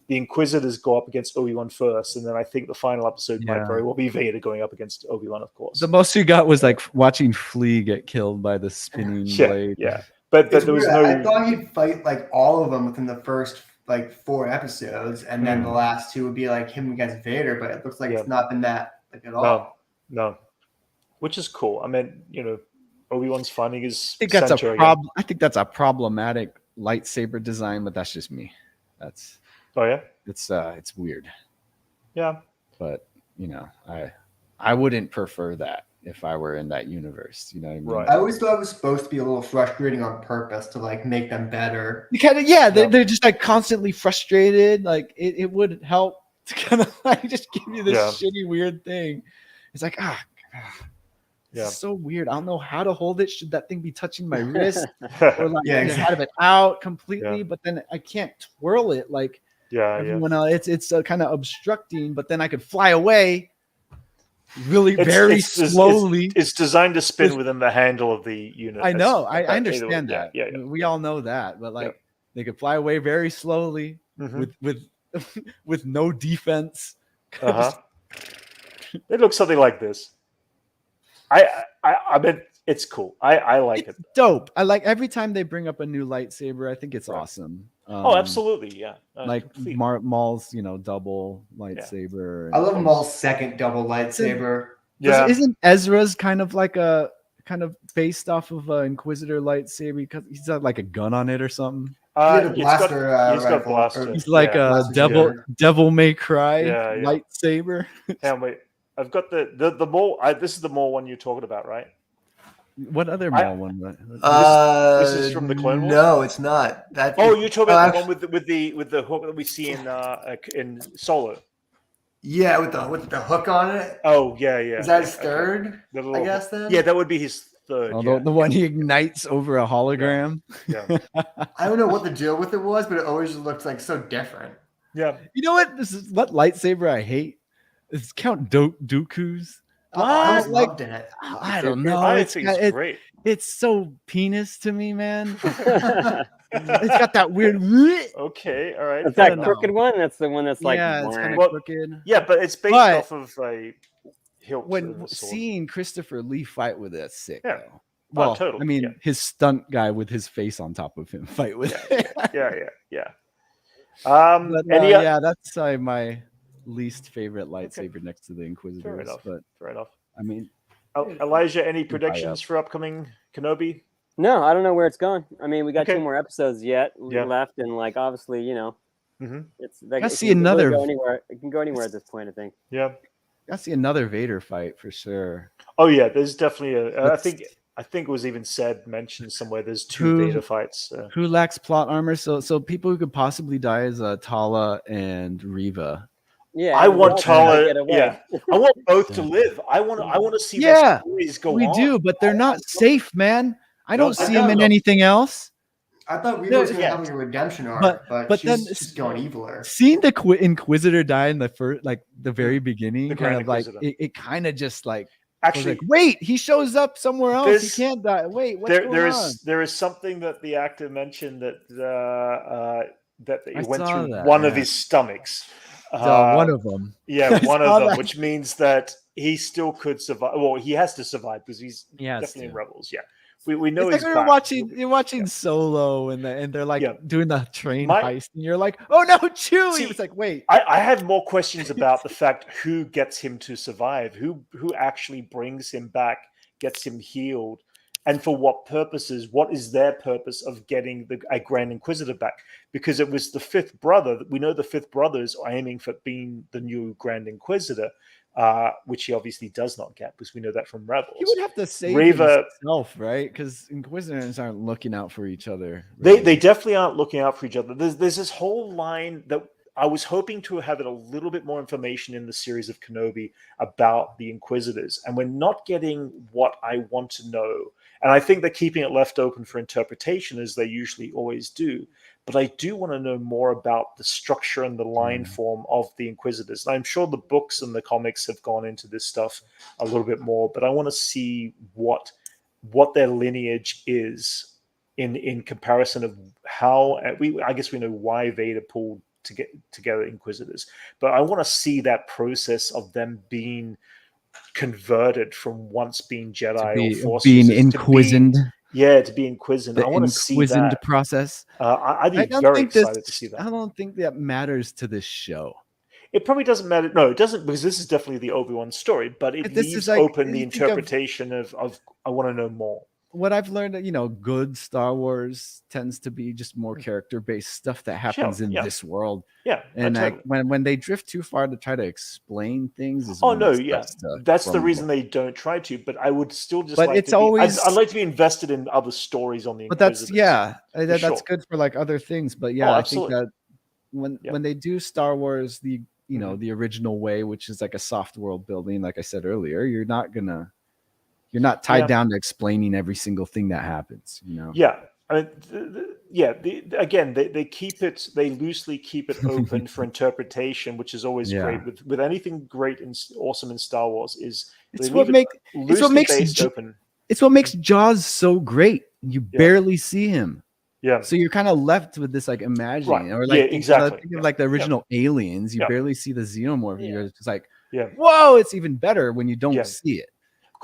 the Inquisitors go up against Obi-Wan first, and then I think the final episode might very well be Vader going up against Obi-Wan, of course. The most you got was like watching Flea get killed by the spinning blade. Yeah, but there was no. I thought he'd fight like all of them within the first like 4 episodes, and then the last 2 would be like him against Vader. But it looks like it's not been that like at all. No, which is cool. I mean, Obi-Wan's finding his. I think that's a problem. I think that's a problematic lightsaber design, but that's just me. That's. Oh yeah, it's weird. Yeah, but I wouldn't prefer that if I were in that universe. You know what I mean? Right. I always thought it was supposed to be a little frustrating on purpose to like make them better. You kind of they're just like constantly frustrated. Like it would help to kind of like just give you this shitty weird thing. It's like this is so weird. I don't know how to hold it. Should that thing be touching my wrist or like have it out completely? But then I can't twirl it like everyone else. It's kind of obstructing. But then I could fly away really very slowly. It's designed to spin within the handle of the unit. I know. I understand that. We all know that. But like they could fly away very slowly with no defense. It looks something like this. I mean, it's cool. I like it. Dope. I like every time they bring up a new lightsaber. I think it's awesome. Absolutely, yeah. Like Maul's, double lightsaber. I love Maul's second double lightsaber. Isn't Ezra's kind of based off of an Inquisitor lightsaber because he's got like a gun on it or something? He's got a blaster. He's like a devil may cry lightsaber. Hang on, wait. I've got the Maul. This is the Maul one you're talking about, right? What other Maul one? This is from the Clone Wars. No, it's not. You're talking about the one with the hook that we see in Solo. Yeah, with the hook on it. Oh yeah. Is that his third? I guess then. Yeah, that would be his third. The one he ignites over a hologram. Yeah. I don't know what the deal with it was, but it always looked like so different. Yeah. You know what? This is what lightsaber I hate. It's Count Dooku's. I loved it. I don't know. I think it's great. It's so penis to me, man. It's got that weird. Okay, all right. It's that crooked one. That's the one that's like. Yeah, it's kind of crooked. Yeah, but it's based off of a hilt. When seeing Christopher Lee fight with it, it's sick. Yeah. Though. Well, totally. I mean, his stunt guy with his face on top of him fight with it. Yeah. That's my least favorite lightsaber next to the Inquisitors. Fair enough. I mean, Elijah, any predictions for upcoming Kenobi? No, I don't know where it's going. I mean, we got 2 more episodes left, and like obviously, it's like it can go anywhere. It can go anywhere at this point, I think. Yeah, I see another Vader fight for sure. Oh yeah, there's definitely I think it was even mentioned somewhere. There's 2 Vader fights. Who lacks plot armor? So people who could possibly die is Tala and Reva. Yeah, I want Tala. Yeah, I want both to live. I want to see their stories go on. We do, but they're not safe, man. I don't see them in anything else. I thought Reva was going to have a redemption arc, but she's then just going eviler. Seeing the Inquisitor die in the first, like the very beginning, kind of like it kind of just like. Actually, wait, he shows up somewhere else. He can't die. Wait, what's going on? There is something that the actor mentioned that he went through one of his stomachs. One of them. Yeah, one of them, which means that he still could survive. Well, he has to survive because he's definitely in Rebels. Yeah. We know it's he's like you're watching Solo and they're like doing the train heist and you're like, oh no, Chewie. It's like, wait. I have more questions about the fact who gets him to survive, who actually brings him back, gets him healed, and for what purposes. What is their purpose of getting a Grand Inquisitor back? Because it was the 5th brother. We know the 5th brothers are aiming for being the new Grand Inquisitor. Which he obviously does not get because we know that from Rebels. He would have to save himself, right? Because Inquisitors aren't looking out for each other. Right? They definitely aren't looking out for each other. There's this whole line that I was hoping to have a little bit more information in the series of Kenobi about the Inquisitors, and we're not getting what I want to know. And I think they're keeping it left open for interpretation, as they usually always do. But I do want to know more about the structure and the line form of the Inquisitors. And I'm sure the books and the comics have gone into this stuff a little bit more, but I want to see what their lineage is in comparison of how I guess we know why Vader pulled together Inquisitors, but I want to see that process of them being converted from once being Jedi or Force being inquisined. To be inquisined. I want to see that process. I'd be very excited to see that. I don't think that matters to this show. It probably doesn't matter. No, it doesn't, because this is definitely the Obi-Wan story, but it leaves open the interpretation of I want to know more. What I've learned, good Star Wars tends to be just more character-based stuff that happens in this world. Yeah, and when they drift too far to try to explain things, that's the reason they don't try to. But I would still just. But I'd like to be invested in other stories on the. But that's that's good for like other things. But I think that when they do Star Wars the the original way, which is like a soft world building, like I said earlier, you're not gonna you're not tied down to explaining every single thing that happens, you know? Yeah. I mean, again, they loosely keep it open for interpretation, which is always great with anything great and awesome in Star Wars. It's what makes Jaws so great. You barely see him. Yeah. So you're kind of left with this like imagining, or like think of like the original Aliens. You barely see the xenomorph. You're just like, whoa, it's even better when you don't see it.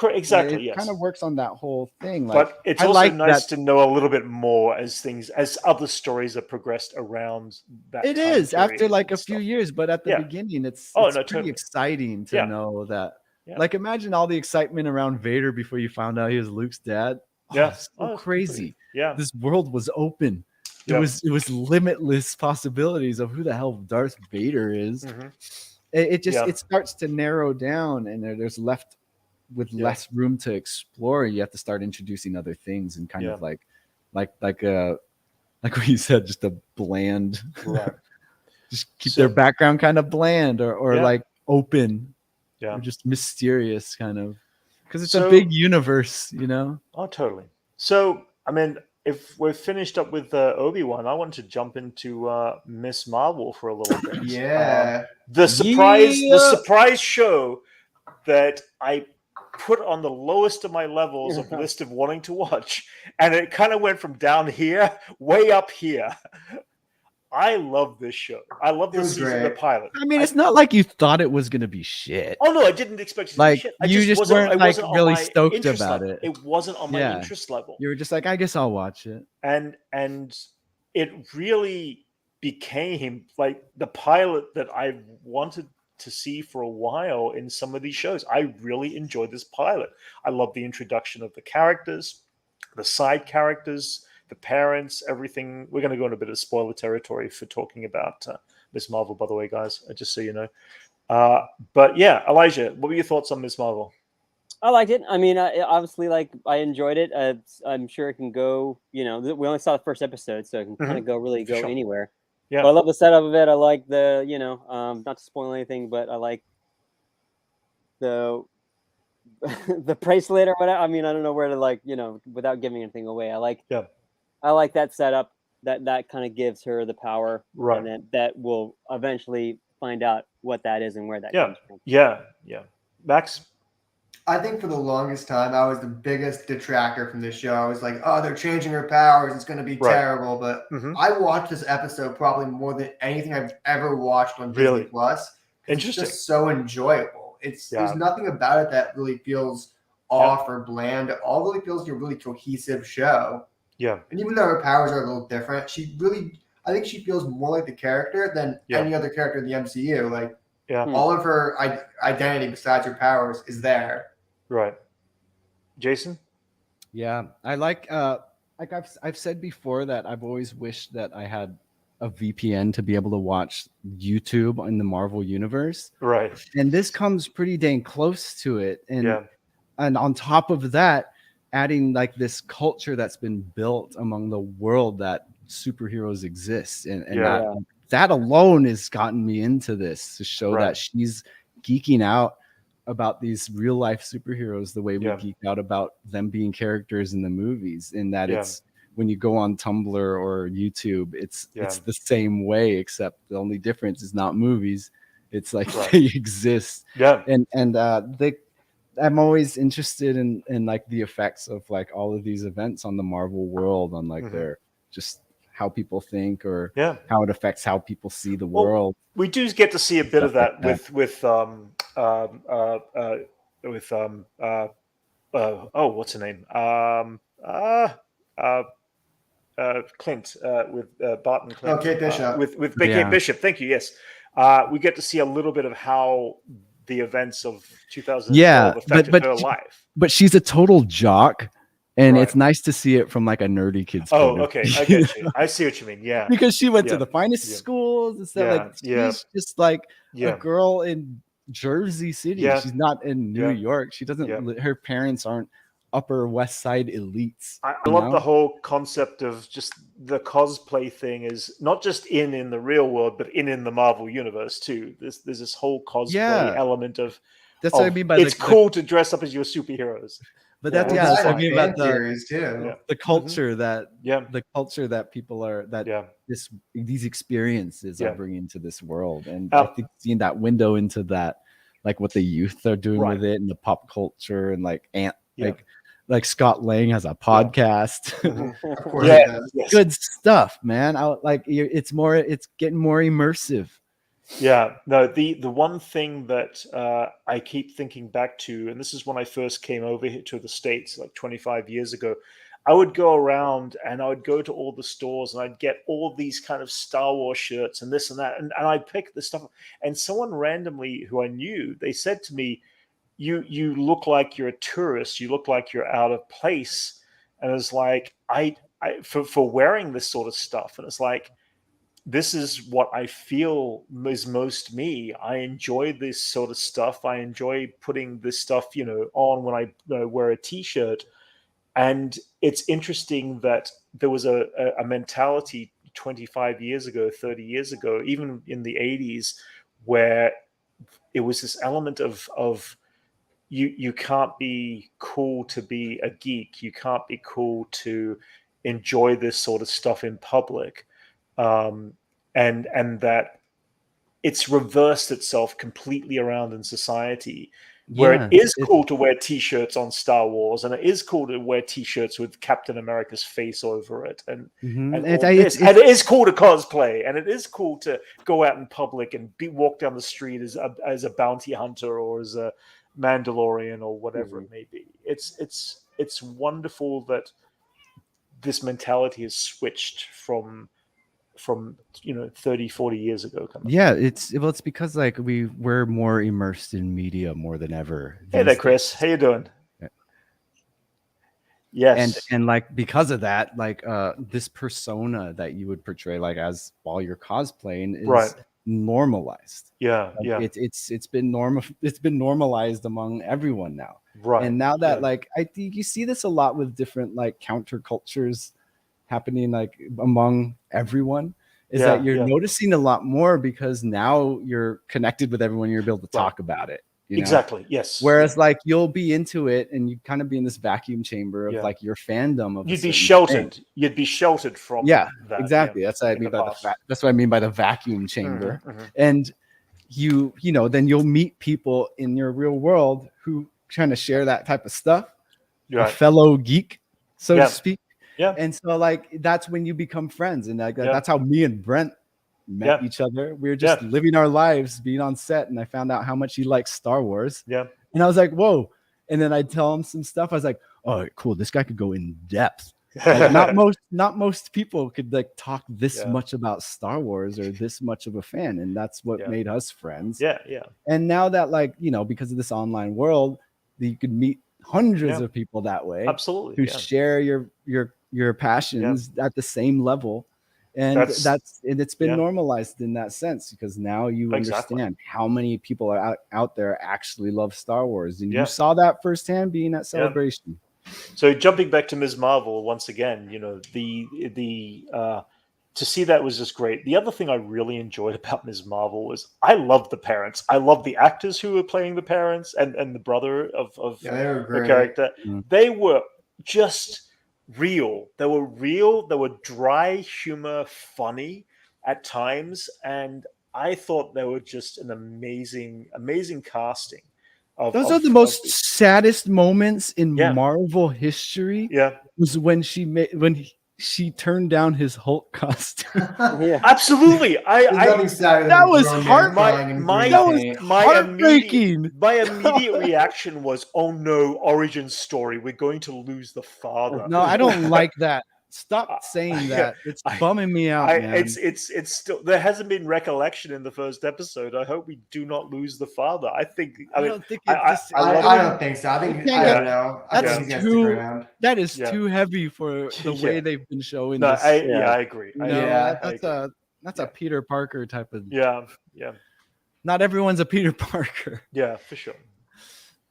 Exactly. It kind of works on that whole thing. Like, but it's also nice to know a little bit more as other stories are progressed around that. It is after like a few years, but at the beginning, it's pretty exciting to know that. Like, imagine all the excitement around Vader before you found out he was Luke's dad. It's so crazy. This world was open. It was limitless possibilities of who the hell Darth Vader is. It starts to narrow down, and there's left with less room to explore. You have to start introducing other things and kind of like what you said, just a bland, just keep their background kind of bland or like open, or just mysterious kind of, because it's a big universe, you know? Oh, totally. So, I mean, if we're finished up with Obi-Wan, I want to jump into Miss Marvel for a little bit. The surprise show that I put on the lowest of my levels of list of wanting to watch, and it kind of went from down here way up here. I love this show. I love this season, the pilot. I mean, it's not like you thought it was going to be shit. Oh no, I didn't expect it to be shit. You just weren't like really stoked about it. It wasn't on my interest level. You were just like, I guess I'll watch it. And it really became like the pilot that I wanted to see for a while in some of these shows. I really enjoyed this pilot. I love the introduction of the characters, the side characters, the parents, everything. We're going to go into a bit of spoiler territory for talking about Miss Marvel, by the way, guys, just so you know. But yeah, Elijah, what were your thoughts on Miss Marvel? I liked it. I mean, obviously, like, I enjoyed it. I'm sure it can go, you know, we only saw the first episode, so it can kind of go anywhere. Yeah. But I love the setup of it. I like the, you know, not to spoil anything, but I like the bracelet or whatever. I mean, I don't know where to, like, you know, without giving anything away. I like that setup that kind of gives her the power, right? And that will eventually find out what that is and where that comes from. Yeah. Max? I think for the longest time, I was the biggest detractor from this show. I was like, oh, they're changing her powers. It's going to be terrible. But I watched this episode probably more than anything I've ever watched on Disney Plus. Interesting. It's just so enjoyable. There's nothing about it that really feels off or bland. It all really feels like a really cohesive show. Yeah. And even though her powers are a little different, I think she feels more like the character than any other character in the MCU. Like, all of her identity besides her powers is there. Right. Jason? Yeah, I like I've said before that I've always wished that I had a VPN to be able to watch YouTube in the Marvel universe. Right. And this comes pretty dang close to it. And on top of that, adding like this culture that's been built among the world that superheroes exist. And that alone has gotten me into this, to show that she's geeking out about these real life superheroes the way we geek out about them being characters in the movies, in that it's when you go on Tumblr or YouTube, it's the same way, except the only difference is not movies. It's like they exist. Yeah. And I'm always interested in like the effects of like all of these events on the Marvel world, on like their just how people think, or how it affects how people see the world. We do get to see a bit of that with what's her name? Clint, with Barton Clint. Oh, Kate Bishop. With Kate Bishop. Thank you. Yes. We get to see a little bit of how the events of 2012 affected her life. But she's a total jock. And it's nice to see it from like a nerdy kid's point of view. Okay. I get you. I see what you mean. Yeah. Because she went to the finest schools and stuff. Like, she's just like a girl in Jersey City. Yeah. She's not in New York. She doesn't, her parents aren't Upper West Side elites. I love the whole concept of just the cosplay thing is not just in the real world, but in the Marvel universe too. There's this whole cosplay element of, that's what I mean by it's cool to dress up as your superheroes. But that's that's what I mean about the culture that the culture that people are these experiences are bringing to this world, and I think seeing that window into that, like what the youth are doing with it and the pop culture, and like Scott Lang has a podcast. Of course, good stuff, man. It's getting more immersive. Yeah, no, the one thing that I keep thinking back to, and this is when I first came over here to the States like 25 years ago, I would go around and I would go to all the stores and I'd get all these kind of Star Wars shirts and this and that, and I'd pick the stuff, and someone randomly who I knew, they said to me, you look like you're a tourist, you look like you're out of place. And it's like, I for wearing this sort of stuff, and it's like, this is what I feel is most me. I enjoy this sort of stuff. I enjoy putting this stuff, on when I wear a T-shirt. And it's interesting that there was a mentality 25 years ago, 30 years ago, even in the 80s, where it was this element of you can't be cool to be a geek. You can't be cool to enjoy this sort of stuff in public. And that it's reversed itself completely around in society, where it is cool to wear T-shirts on Star Wars, and it is cool to wear T-shirts with Captain America's face over it, and it is cool to cosplay, and it is cool to go out in public and walk down the street as a bounty hunter or as a Mandalorian or whatever it may be. It's wonderful that this mentality has switched from 30, 40 years ago. It's because like we're more immersed in media more than ever. Hey there, Chris. How you doing? Yes. And like because of that, like this persona that you would portray like as while you're cosplaying is normalized. It's been normalized among everyone now. Right. And now that like I think you see this a lot with different like countercultures happening like among everyone, is that you're noticing a lot more because now you're connected with everyone, you're able to talk about it. Exactly. Yes. Whereas like you'll be into it and you kind of be in this vacuum chamber of like your fandom of you'd be sheltered. Thing. You'd be sheltered from that, exactly. That's what I mean by that's what I mean by the vacuum chamber. And then you'll meet people in your real world who kind of share that type of stuff. A fellow geek, so to speak. Yeah. And so like that's when you become friends. And like that's how me and Brent met each other. We were just living our lives, being on set, and I found out how much he likes Star Wars. Yeah. And I was like, whoa. And then I'd tell him some stuff. I was like, oh, cool. This guy could go in depth. Like, not most people could like talk this much about Star Wars or this much of a fan. And that's what made us friends. Yeah. And now that like, because of this online world, you could meet hundreds of people that way. Absolutely. Who share your passions at the same level, and it's been normalized in that sense, because now you understand how many people are out there actually love Star Wars, and you saw that firsthand being at Celebration. So jumping back to Ms. Marvel once again, the to see that was just great. The other thing I really enjoyed about Ms. Marvel was I loved the parents. I loved the actors who were playing the parents and the brother of the character. They were just real. They were real. They were dry humor, funny at times, and I thought they were just an amazing casting. Those are the most saddest moments in Marvel history. Was when she turned down his Hulk costume. Absolutely. That was heartbreaking. My immediate reaction was, "Oh no, origin story. We're going to lose the father." No, I don't like that. Stop saying that. It's bumming me out, man. It's still, there hasn't been recollection in the first episode. I hope we do not lose the father. I don't think so. I think I don't know. That is too heavy for the way they've been showing this. I agree. That's a Peter Parker type of. Yeah. Not everyone's a Peter Parker. Yeah, for sure.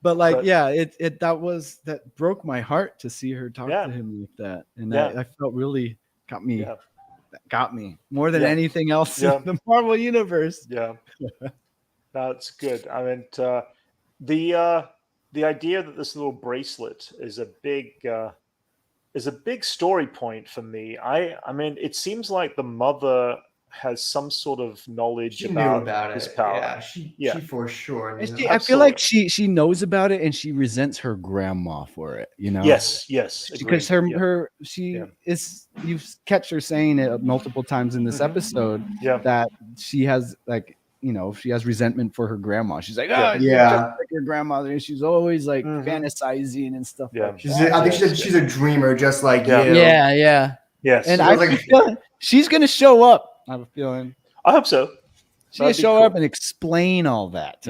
But that broke my heart to see her talk to him like that, and I felt really got me more than anything else in the Marvel universe. Yeah, that's good. I mean, the idea that this little bracelet is a big story point for me. I mean, it seems like the mother has some sort of knowledge about his power. She for sure knew. I feel like she knows about it and she resents her grandma for it, Yes, because you catch her saying it multiple times in this episode that she has she has resentment for her grandma. She's like, like her grandmother, and she's always like fantasizing and stuff like that. I think she's a dreamer just like you. Yeah. Yes. And I have a feeling she's gonna show up. I have a feeling. I hope so. She's gonna show up and explain all that.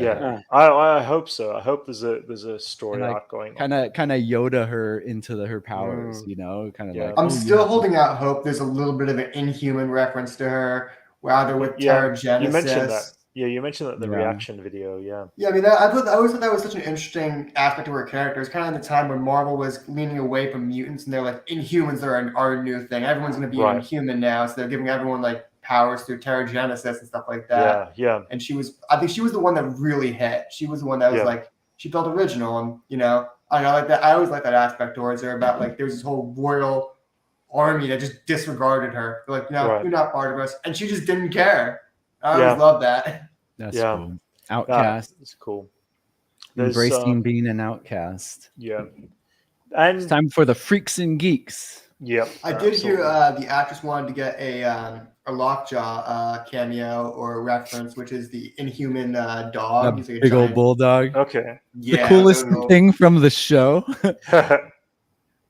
I hope so. I hope there's a story arc going on. Kind of Yoda her into her powers, kind of like. I'm still holding out hope. There's a little bit of an Inhuman reference to her, rather with Terragenesis. You mentioned that. Yeah, you mentioned that in the reaction video. Yeah, I mean, I always thought that was such an interesting aspect of her character. It's kind of the time when Marvel was leaning away from mutants, and they're like, Inhumans are a new thing. Everyone's going to be an Inhuman now, so they're giving everyone like powers through Terragenesis and stuff like that. Yeah. And I think she was the one that really hit. She was the one that was like, she felt original, and I like that. I always like that aspect towards her about like there's this whole royal army that just disregarded her. They're like, no, you're not part of us, and she just didn't care. I always love that. That's cool. Outcast. It's cool. Embracing being an outcast. Yeah. And it's time for the freaks and geeks. Yeah. I did hear the actress wanted to get a Lockjaw cameo or reference, which is the Inhuman dog. He's like a big old bulldog. Okay. Yeah. The coolest thing from the show.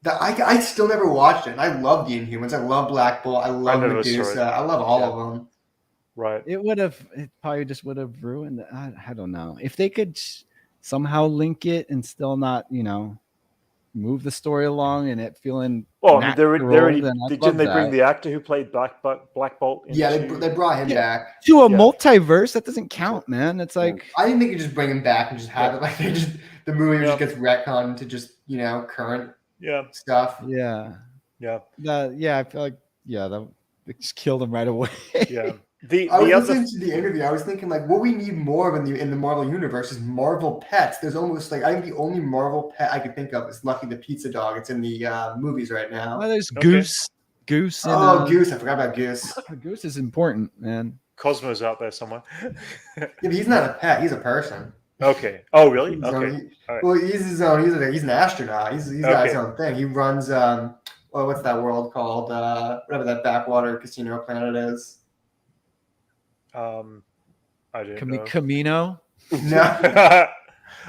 I still never watched it. I love the Inhumans. I love Black Bolt. I love Medusa. I love all of them. Right. It probably just would have ruined it. I don't know. If they could somehow link it and still not, move the story along and it feeling didn't they bring the actor who played Black Bolt? They brought him back to a multiverse. That doesn't count, man. It's like I think they could just bring him back and just have it like the movie just gets retconned to just current stuff. I feel like that they just killed him right away. I was listening to the interview. I was thinking like, what we need more of in the Marvel universe is Marvel pets. There's almost like I think the only Marvel pet I could think of is Lucky the Pizza Dog. It's in the movies right now. Well, there's Goose. Goose. Goose! I forgot about Goose. Goose is important, man. Cosmo's out there somewhere. But he's not a pet. He's a person. Okay. Oh, really? Okay. Well, he's his own. He's an astronaut. He's got his own thing. He runs. What's that world called? Whatever that backwater casino planet is. I didn't know. Camino? No.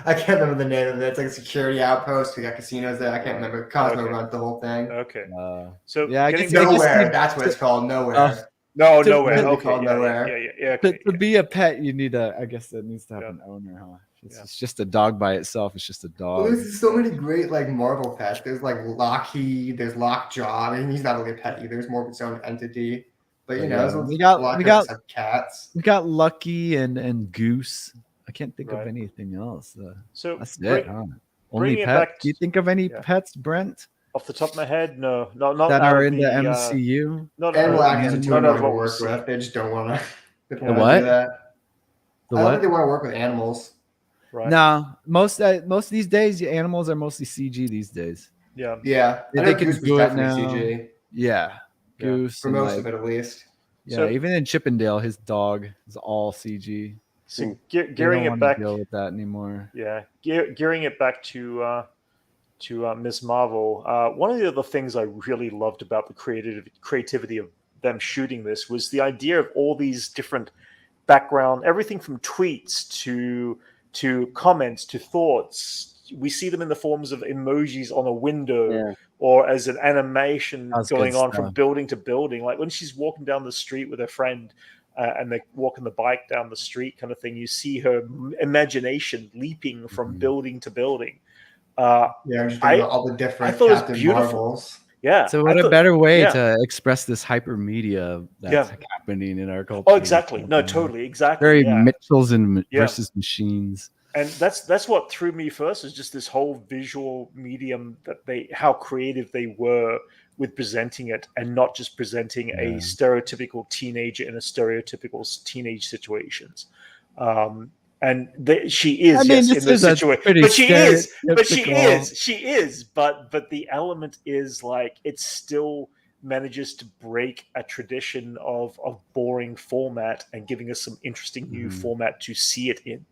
I can't remember the name of it. It's like a security outpost. We got casinos there. I can't remember. Cosmo runs the whole thing. Okay. I guess Nowhere. That's what it's called. Nowhere. Nowhere. Okay. Called Nowhere. Yeah. To be a pet, you need I guess it needs to have an owner, huh? It's just a dog by itself. It's just a dog. Well, there's so many great like Marvel pets. There's like Lockheed. There's Lockjaw. I mean, he's not really a pet either. He's more of its own entity. But we got cats. We got Lucky and Goose. I can't think of anything else. So that's it. Huh? Only pet. Do you think of any pets, Brent? Off the top of my head, no, not that are in the MCU. Animal actors don't want to work with. They just don't want to. The what? I don't think they want to work with animals. Right. No, most of these days, animals are mostly CG these days. Yeah. They can do it now. CG. Yeah. Goose for most of it at least. Yeah, even in Chippendale, his dog is all CG. So gearing it back, deal with that anymore. Yeah, gearing it back to Ms. Marvel. One of the other things I really loved about the creativity of them shooting this was the idea of all these different background, everything from tweets to comments to thoughts. We see them in the forms of emojis on a window or as an animation going on from building to building. Like when she's walking down the street with her friend and they're walking the bike down the street kind of thing, you see her imagination leaping from building to building. All the different I thought Captain it was beautiful. Marvels. Yeah. So what a better way to express this hypermedia that's happening in our culture. Oh, exactly. No, totally. Exactly. Very Mitchells and versus machines. And that's what threw me first, is just this whole visual medium that how creative they were with presenting it, and not just presenting a stereotypical teenager in a stereotypical teenage situations. And she is, I mean, yes, in this situation. But she is. But the element is like it still manages to break a tradition of boring format and giving us some interesting new format to see it in.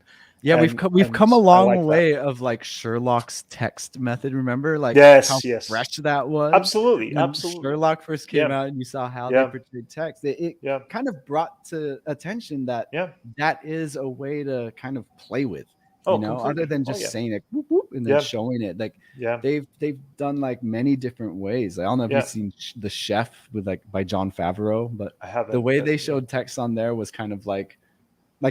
Yeah, we've come a long way of like Sherlock's text method. Remember, like how fresh that was. Absolutely. When Sherlock first came out, and you saw how they portrayed text. It kind of brought to attention that that is a way to kind of play with. You know, completely. Other than just saying it whoop, whoop, and then showing it. Like they've done like many different ways. I don't know if you've seen The Chef with like by Jon Favreau, but I haven't. The way they showed text on there was kind of like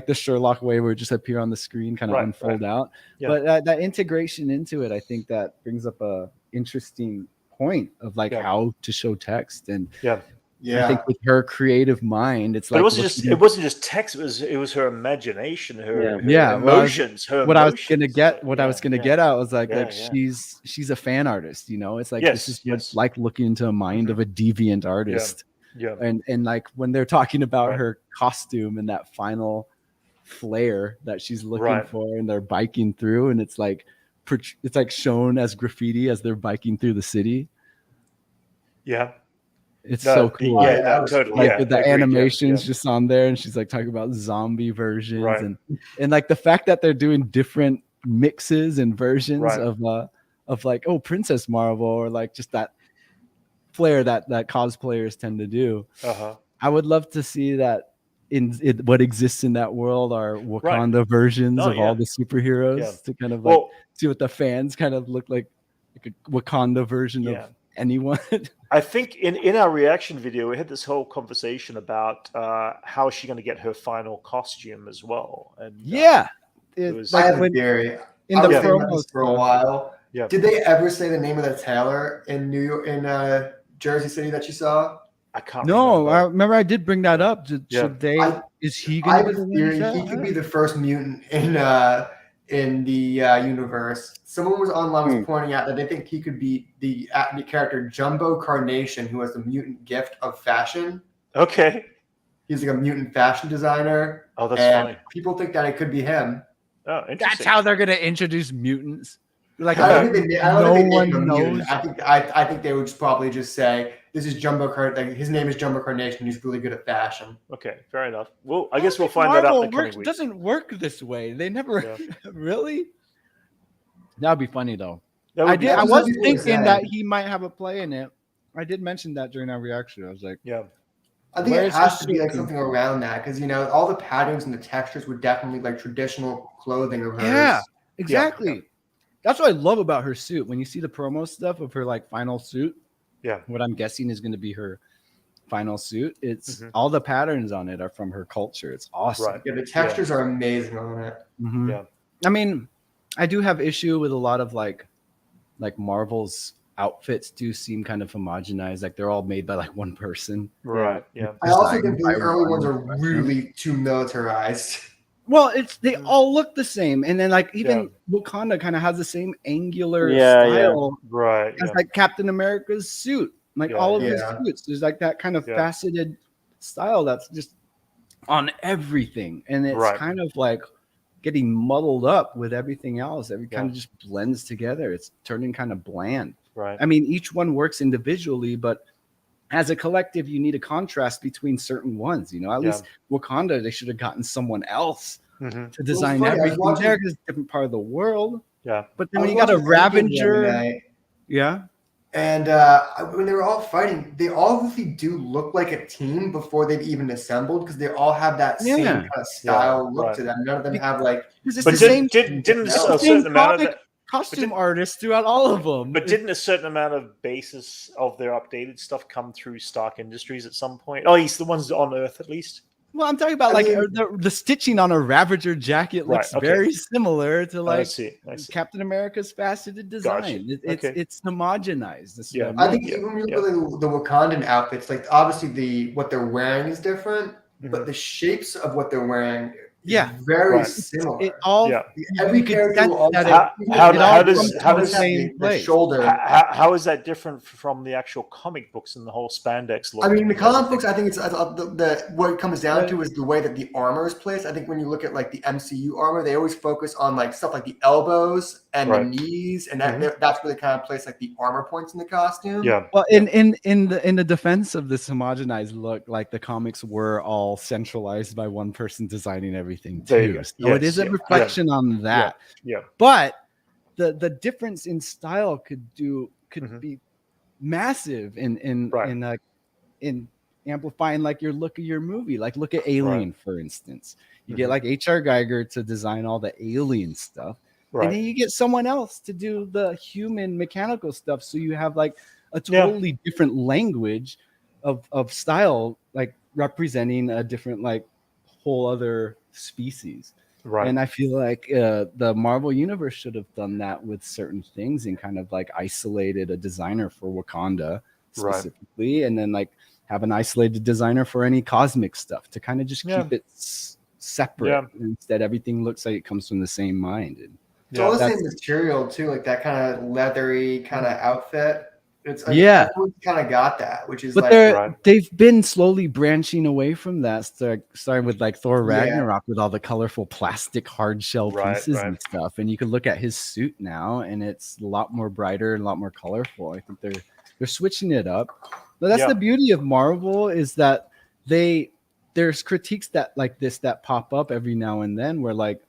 the Sherlock way where it just appear on the screen, kind of unfold out. But that integration into it, I think that brings up a interesting point of like how to show text. And I think with her creative mind, it's like it wasn't just text. It was her imagination, her emotions. What I was gonna get at was like she's a fan artist. You know, it's like this is what it's like looking into a mind of a deviant artist. And like when they're talking about her costume and that final flare that she's looking for, and they're biking through, and it's like shown as graffiti as they're biking through the city. It's so cool. Totally. Like with the animations just on there, and she's like talking about zombie versions, and like the fact that they're doing different mixes and versions of like Princess Marvel, or like just that flair that cosplayers tend to do. I would love to see that in what exists in that world are Wakanda versions of all the superheroes to kind of like see what the fans kind of look like a Wakanda version of anyone. I think in our reaction video, we had this whole conversation about how she's going to get her final costume as well. And it was, I have a theory. In the promos for a while. Did they ever say the name of the tailor in New York, in Jersey City that you saw? I can't. No, I remember I did bring that up. Should they? Is he going to be the theory? He could be the first mutant in the universe. Someone was online was pointing out that they think he could be the character Jumbo Carnation, who has the mutant gift of fashion. Okay. He's like a mutant fashion designer. Oh, that's funny. People think that it could be him. Oh, interesting. That's how they're going to introduce mutants. Like I don't think they knows. I think they would probably just say this is Jumbo Carnation. His name is Jumbo Carnation. He's really good at fashion. Okay, fair enough. Well, I guess we'll find that out in the coming weeks. Doesn't work this way. They never really. That'd be funny though. I was thinking that he might have a play in it. I did mention that during our reaction. I was like, I think it has to be like something around that because all the patterns and the textures were definitely like traditional clothing of hers. Yeah, exactly. That's what I love about her suit. When you see the promo stuff of her like final suit, what I'm guessing is going to be her final suit. It's all the patterns on it are from her culture. It's awesome. Right. Yeah, the textures are amazing on it. Yeah. I mean, I do have issue with a lot of like Marvel's outfits do seem kind of homogenized. Like they're all made by like one person. Right. Yeah. I also think the early ones are really too militarized. Well, they all look the same, and then like even Wakanda kind of has the same angular style, as like Captain America's suit. Like all of his suits, there's like that kind of faceted style that's just on everything, and it's kind of like getting muddled up with everything else. Every kind of just blends together. It's turning kind of bland. Right. I mean, each one works individually, but as a collective, you need a contrast between certain ones. At least Wakanda, they should have gotten someone else to design everything there because it's a different part of the world. Yeah. But then when you got a Ravager. And when they were all fighting, they obviously do look like a team before they've even assembled because they all have that same kind of style look to them. None of them have like. But didn't a certain amount of costume artists throughout all of them. But didn't a certain amount of basis of their updated stuff come through Stark Industries at some point? Oh, he's the ones on Earth at least. Well, I'm talking about the stitching on a Ravager jacket looks very similar to like Captain America's faceted design. Gotcha. It's homogenized. I think even when you look at the Wakandan outfits, like obviously what they're wearing is different, but the shapes of what they're wearing, Yeah, very similar. It all every character will how does the shoulder. How is that different from the actual comic books and the whole spandex look? I mean, the comic books, I think it's what it comes down to is the way that the armor is placed. I think when you look at like the MCU armor, they always focus on like stuff like the elbows and the knees, and that's where they kind of place like the armor points in the costume. Yeah. Well, in the defense of this homogenized look, like the comics were all centralized by one person designing everything too. So it is a reflection on that. Yeah. But the difference in style could be massive in amplifying like your look of your movie. Like look at Alien, for instance. You get like H.R. Geiger to design all the alien stuff. And then you get someone else to do the human mechanical stuff. So you have like a totally different language of style, like representing a different like whole other species. Right. And I feel like the Marvel Universe should have done that with certain things and kind of like isolated a designer for Wakanda specifically, and then like have an isolated designer for any cosmic stuff to kind of just keep it separate. Instead, everything looks like it comes from the same mind. And it's all the same material too, like that kind of leathery kind of outfit. It's like, kind of got that, which is they've been slowly branching away from that, starting with like Thor Ragnarok with all the colorful plastic hard shell pieces and stuff. And you can look at his suit now, and it's a lot more brighter and a lot more colorful. I think they're switching it up. But that's the beauty of Marvel, is that there's critiques that like this that pop up every now and then, where like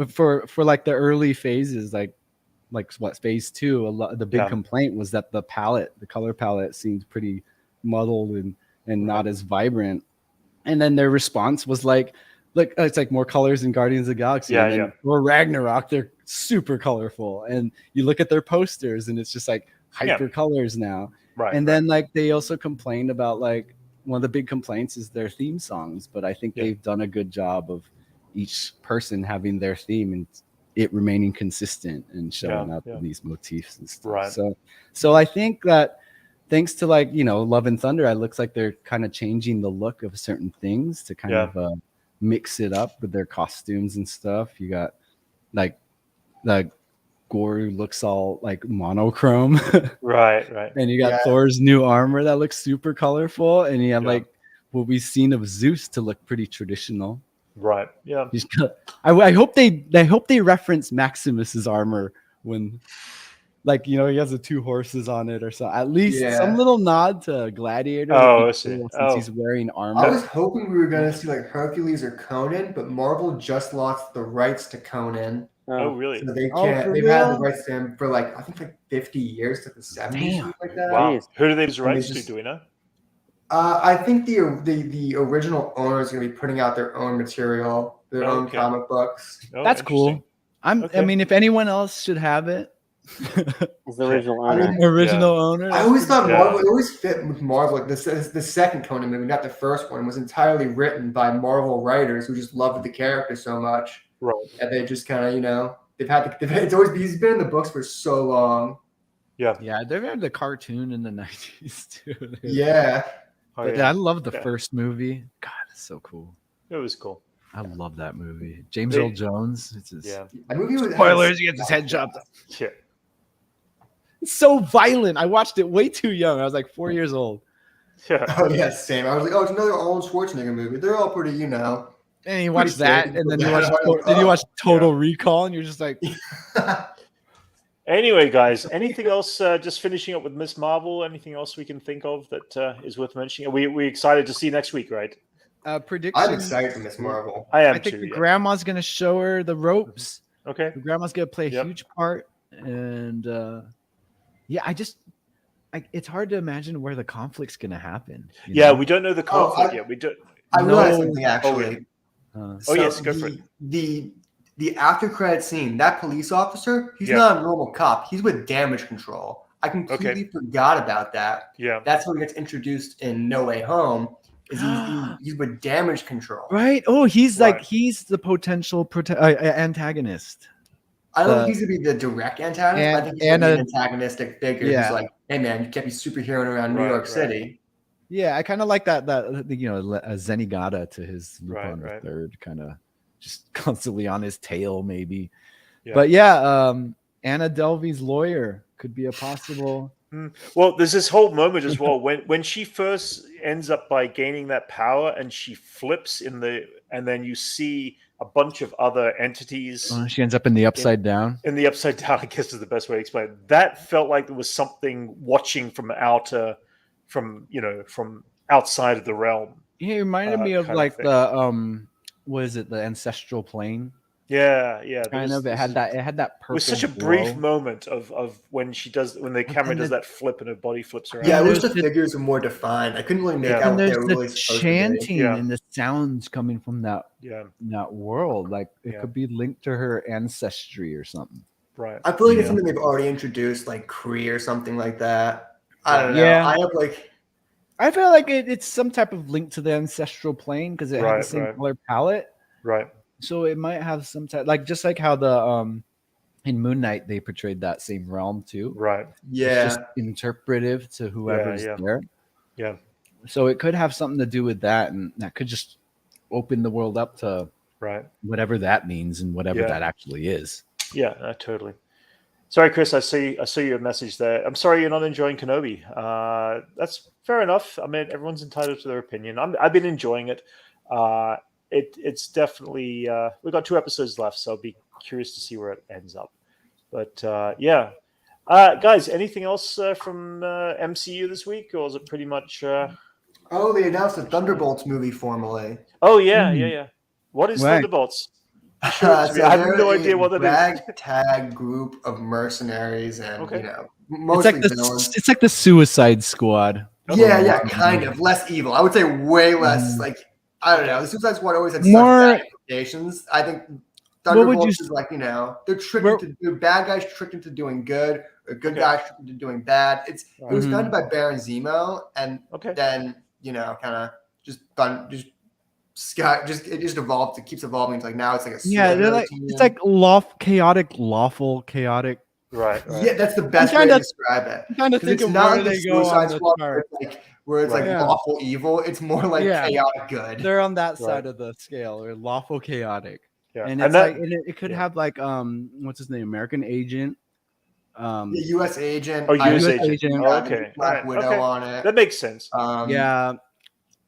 for like the early phases, like what phase 2, the big complaint was that the color palette seemed pretty muddled and not as vibrant. And then their response was like it's like more colors in Guardians of the Galaxy. Or Ragnarok, they're super colorful. And you look at their posters and it's just like hyper colors now. And then like they also complained about like one of the big complaints is their theme songs, but I think they've done a good job of each person having their theme and it remaining consistent and showing up in these motifs and stuff. So I think that thanks to like, Love and Thunder, it looks like they're kind of changing the look of certain things to kind of mix it up with their costumes and stuff. You got like Gore looks all like monochrome. Right. And you got Thor's new armor that looks super colorful. And you have like what we've seen of Zeus to look pretty traditional. Right. Yeah. I hope they reference Maximus's armor when, like, he has the 2 horses on it or so. At least some little nod to Gladiator. Since he's wearing armor. I was hoping we were going to see like Hercules or Conan, but Marvel just lost the rights to Conan. Oh, really? So they can't. They've had the rights to him for like I think like 50 years, to the 70s, something like that. Wow. Who do they have rights to? Do we know? I think the original owner is going to be putting out their own material, their own comic books. That's cool. I mean, if anyone else should have it, it's the original owner. Owner. I always thought Marvel. It always fit with Marvel. Like the second Conan movie, not the first one, was entirely written by Marvel writers who just loved the character so much, and they just kind of he's been in the books for so long. Yeah, they've had the cartoon in the 90s too. I love the first movie. God, it's so cool. It was cool. I love that movie. James Earl Jones. That movie was spoilers. He gets his head chopped. Shit. It's so violent. I watched it way too young. I was like 4 years old. Yeah. Oh yeah, same. I was like, it's another Arnold Schwarzenegger movie. They're all pretty, And you watch that, and then you watch Total Recall, and you're just like. Anyway, guys, anything else? Just finishing up with Ms. Marvel. Anything else we can think of that is worth mentioning? We excited to see next week, right? Prediction. I'm excited for Ms. Marvel. I think the grandma's gonna show her the ropes. Okay. The grandma's gonna play a huge part, and it's hard to imagine where the conflict's gonna happen. We don't know the conflict yet. We don't. I realized something actually. Yes, go for it. The after credit scene, that police officer, he's not a normal cop. He's with damage control. I completely forgot about that. Yeah. That's how he gets introduced in No Way Home. He's with damage control. Right. Oh, he's like he's the potential antagonist. I don't think he's gonna be the direct antagonist. I think he's gonna be an antagonistic figure. He's like, hey man, you can't be superheroing around New York City. Yeah, I kind of like that a Zenigata to his Lupin the Third kind of just constantly on his tail, maybe. Yeah. But yeah, Anna Delvey's lawyer could be a possible. Well, there's this whole moment as well when she first ends up by gaining that power and she flips and then you see a bunch of other entities. She ends up in the upside down. In the upside down, I guess is the best way to explain it. That felt like there was something watching from outside of the realm. Yeah, it reminded me of like the what is it, the ancestral plane? Yeah. Kind of. It had that purple. It was such a brief moment of when the camera does that flip and her body flips around. Yeah, I wish the figures were more defined. I couldn't really make out what they were really supposed chanting to be. and the sounds coming from that world. Like it could be linked to her ancestry or something. Right. I feel like it's something they've already introduced, like Kree or something like that. I don't know. Yeah. I feel like it's some type of link to the ancestral plane because it has the same color palette. Right. So it might have some type, like just like how the in Moon Knight they portrayed that same realm too. Right. Yeah. It's just interpretive to whoever's there. Yeah. So it could have something to do with that, and that could just open the world up to whatever that means and whatever that actually is. Yeah, totally. Sorry, Chris, I see your message there. I'm sorry you're not enjoying Kenobi. That's fair enough. I mean, everyone's entitled to their opinion. I've been enjoying it. It's definitely we've got 2 episodes left, so I'll be curious to see where it ends up. But guys, anything else from MCU this week, or is it pretty much? They announced a Thunderbolts movie formally. Oh yeah. What is Thunderbolts? So I have no idea what that is. Ragtag group of mercenaries, and mostly villains. It's like the Suicide Squad. Yeah, kind of less evil. I would say way less. Like I don't know. The Suicide Squad always had more such bad implications. I think Thunderbolts is like they're tricked into bad guys tricked into doing good, or good guys tricked into doing bad. It was founded by Baron Zemo, and then kind of it just evolved. It keeps evolving. It's like now it's like a it's like lawful chaotic. Right. Yeah, that's the best way to describe it. Kind of think it's of not where like they the go Suicide on the Squad chart. where it's like lawful evil. It's more like chaotic good. They're on that side of the scale, or lawful chaotic. Yeah. And it's it could have like what's his name, American Agent. The U.S. Agent. U.S. Agent. Oh, okay. Black Widow on it. That makes sense. Yeah,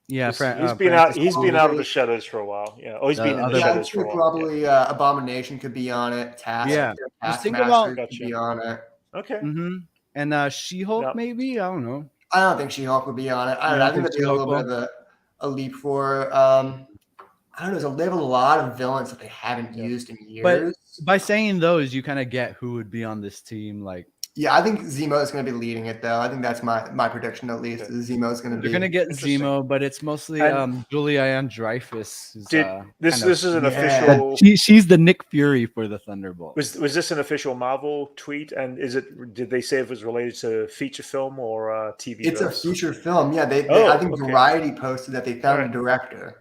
he's been out of the shadows for a while. Yeah, he's been in the shadows for a while. Probably Abomination could be on it. Taskmaster could be on it. Okay. Mm-hmm. And She-Hulk maybe. I don't know. I don't think She-Hulk would be on it. I think that'd be a little bit of a leap for. I don't know. They have a lot of villains that they haven't used in years. But by saying those, you kind of get who would be on this team. Like, yeah, I think Zemo is going to be leading it, though. I think that's my prediction, at least. Okay. Zemo is going to be. They're going to get Zemo, but it's mostly Julia Dreyfus. This is an official. She's the Nick Fury for the Thunderbolts. Was this an official Marvel tweet? And did they say if it was related to feature film or TV? It's a feature film. Yeah, I think Variety posted that they found a director.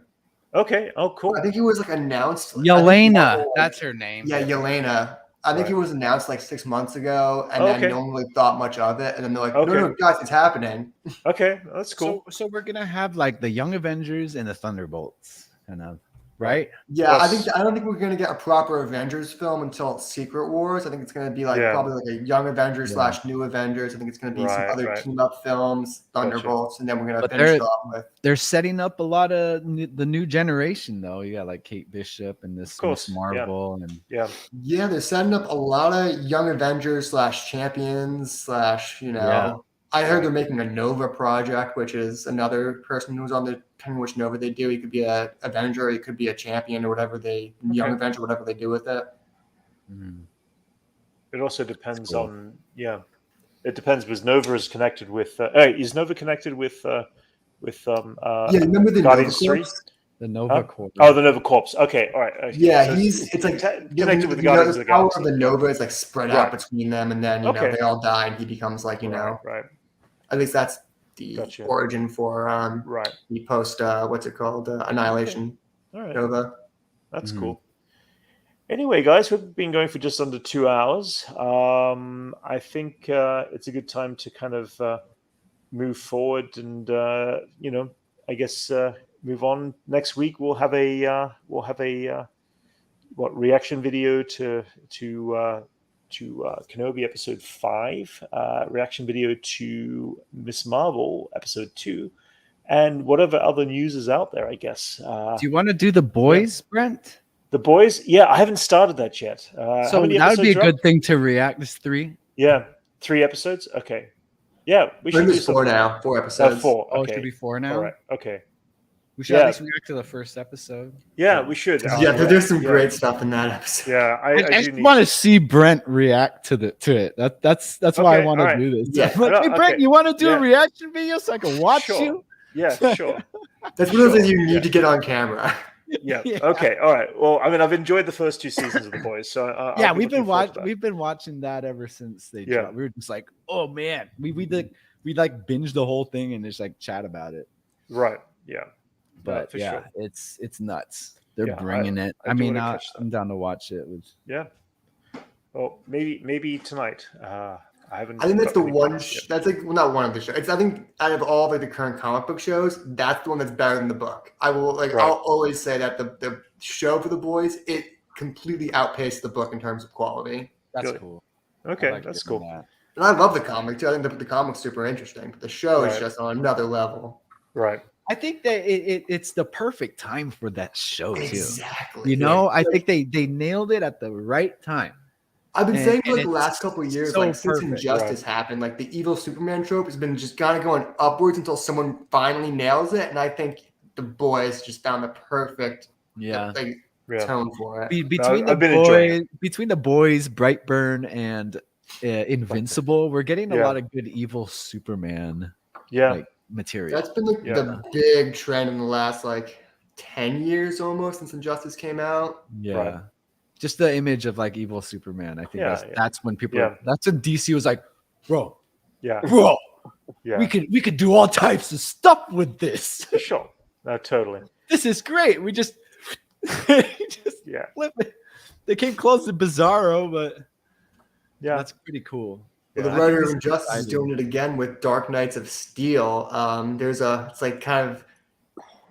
Okay. Oh, cool. I think he was announced. Yelena, that's her name. Yeah, Yelena. I think he was announced 6 months ago, and then no one really thought much of it. And then they're like, no, guys, it's happening. Okay, that's cool. So we're gonna have the Young Avengers and the Thunderbolts, kind of, right? Yeah, yes. I don't think we're gonna get a proper Avengers film until Secret Wars. I think it's gonna be probably a Young Avengers / New Avengers. I think it's gonna be some other team up films, Thunderbolts, and then we're gonna finish off with. They're setting up a lot of the new generation, though. You got Kate Bishop and this Miss Marvel, and they're setting up a lot of Young Avengers / Champions / I heard they're making a Nova project, which is another person who's on the depending on which Nova they do. He could be an Avenger, he could be a Champion, or whatever Young Avenger, whatever they do with it. It also depends on it depends because Nova is connected with. Is Nova connected with? Remember the Guardians Nova 3? The Nova Corps. Oh, the Nova Corps. Okay, all right. Okay. Yeah, so it's connected with the Guardians of the power Galaxy. of the Nova is spread out between them, and then they all die, and he becomes right. At least that's the origin for the post what's it called Annihilation Nova. That's cool. Anyway, guys, we've been going for just under 2 hours. I think it's a good time to kind of move forward and I guess move on. Next week we'll have a reaction video to Kenobi episode 5, reaction video to Miss Marvel episode 2, and whatever other news is out there, I guess. Do you want to do The Boys, Brent? The Boys? Yeah, I haven't started that yet. So that would be a good thing to react. This 3? Yeah, 3 episodes? Okay. Yeah, we should do 4 now. 4 episodes. 4. Okay. Oh, it should be 4 now? All right, okay. We should at least react to the first episode. Yeah, we should. Yeah, there's some great stuff in that episode. Yeah, I just want to see Brent react to it. That's why I want to do this. Yeah. Like, hey, Brent, you want to do a reaction video so I can watch you? Yeah, sure. That's one of the things you need to get on camera. Yeah. Okay. All right. Well, I mean, I've enjoyed the first 2 seasons of The Boys, so yeah, we've been watching that ever since they dropped. We were just like, oh man, we like binge the whole thing and just like chat about it. Right. Yeah. But sure. it's nuts. They're bringing it. I mean, I'm down to watch it. Yeah. Well, maybe tonight. I think that's the one. That's like not one of the shows. I think out of all the current comic book shows, that's the one that's better than the book. I will I'll always say that the show for The Boys, it completely outpaced the book in terms of quality. That's cool. Okay, that's cool. And I love the comic too. I think the comic's super interesting, but the show is just on another level. Right. I think that it's the perfect time for that show too. Exactly. You know, I think they nailed it at the right time. I've been saying for the last couple of years, since Injustice happened, like the evil Superman trope has been just kind of going upwards until someone finally nails it. And I think The Boys just found the perfect tone for it. Between the boys, Brightburn, and Invincible, we're getting a lot of good evil Superman material. That's been the big trend in the last 10 years almost since Injustice came out. Yeah. Right. Just the image of evil Superman. I think that's when people that's when DC was like, bro, we could do all types of stuff with this. Sure. No, totally. This is great. We just flip it. They came close to Bizarro, but that's pretty cool. Well, the writer of Injustice is doing it again with Dark Knights of Steel. It's like kind of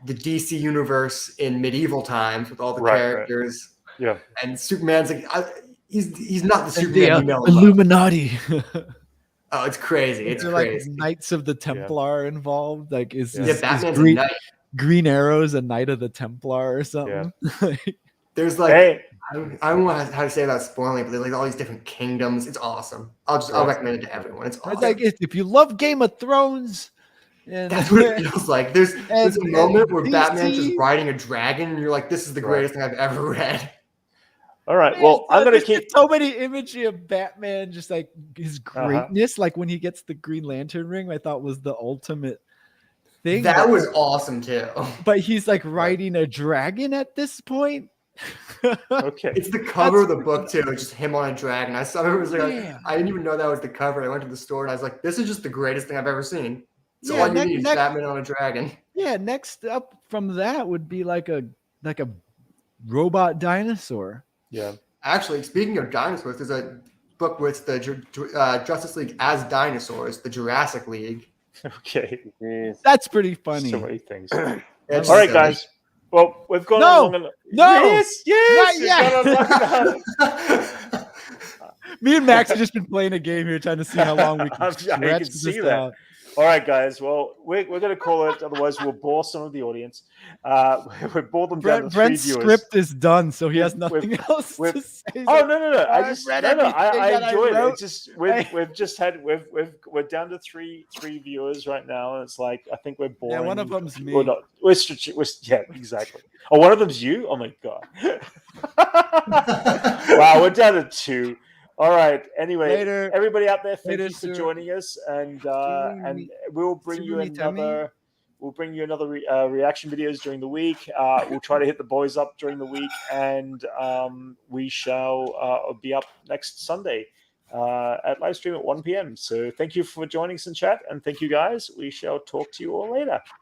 the DC universe in medieval times with all the characters. Right. Yeah, and Superman's he's not the Superman you know. Illuminati. Oh, it's crazy! It's crazy. Knights of the Templar involved. Batman's Green Arrow's a Knight of the Templar or something. Yeah. There's I don't know how to say that spoiling, but there's all these different kingdoms. It's awesome. I'll recommend it to everyone. It's awesome. If you love Game of Thrones. And that's what it feels like. There's a moment where Batman's just riding a dragon, and you're like, "This is the greatest thing I've ever read." All right. Well, I'm gonna keep so many imagery of Batman, just like his greatness. Like when he gets the Green Lantern ring, I thought was the ultimate thing. That was awesome too. But he's riding a dragon at this point. Okay. It's the cover of the book too. It's just him on a dragon. I saw it was I didn't even know that was the cover. I went to the store and I was like, "This is just the greatest thing I've ever seen." So all you need is Batman on a dragon. Yeah, next up from that would be like a robot dinosaur. Yeah. Actually, speaking of dinosaurs, there's a book with the Justice League as dinosaurs, the Jurassic League. Okay. That's pretty funny. So many things. All right, guys. Well, we've gone on long enough. No! Yes! Me and Max have just been playing a game here trying to see how long we can stretch this out. All right, guys. Well, we're going to call it. Otherwise, we'll bore some of the audience. We bore them down to 3 Brent's viewers. script is done, so he has nothing else to say. Oh no! I enjoyed it. It's just we're down to three viewers right now, and it's like I think we're boring. Yeah, one of them's me. We're exactly. Oh, one of them's you. Oh my god! Wow, we're down to 2. All right. Anyway, everybody out there, thank you for joining us, and we'll bring you another. We'll bring you another reaction videos during the week. We'll try to hit The Boys up during the week, and we shall be up next Sunday at live stream at 1 p.m. So thank you for joining us in chat, and thank you guys. We shall talk to you all later.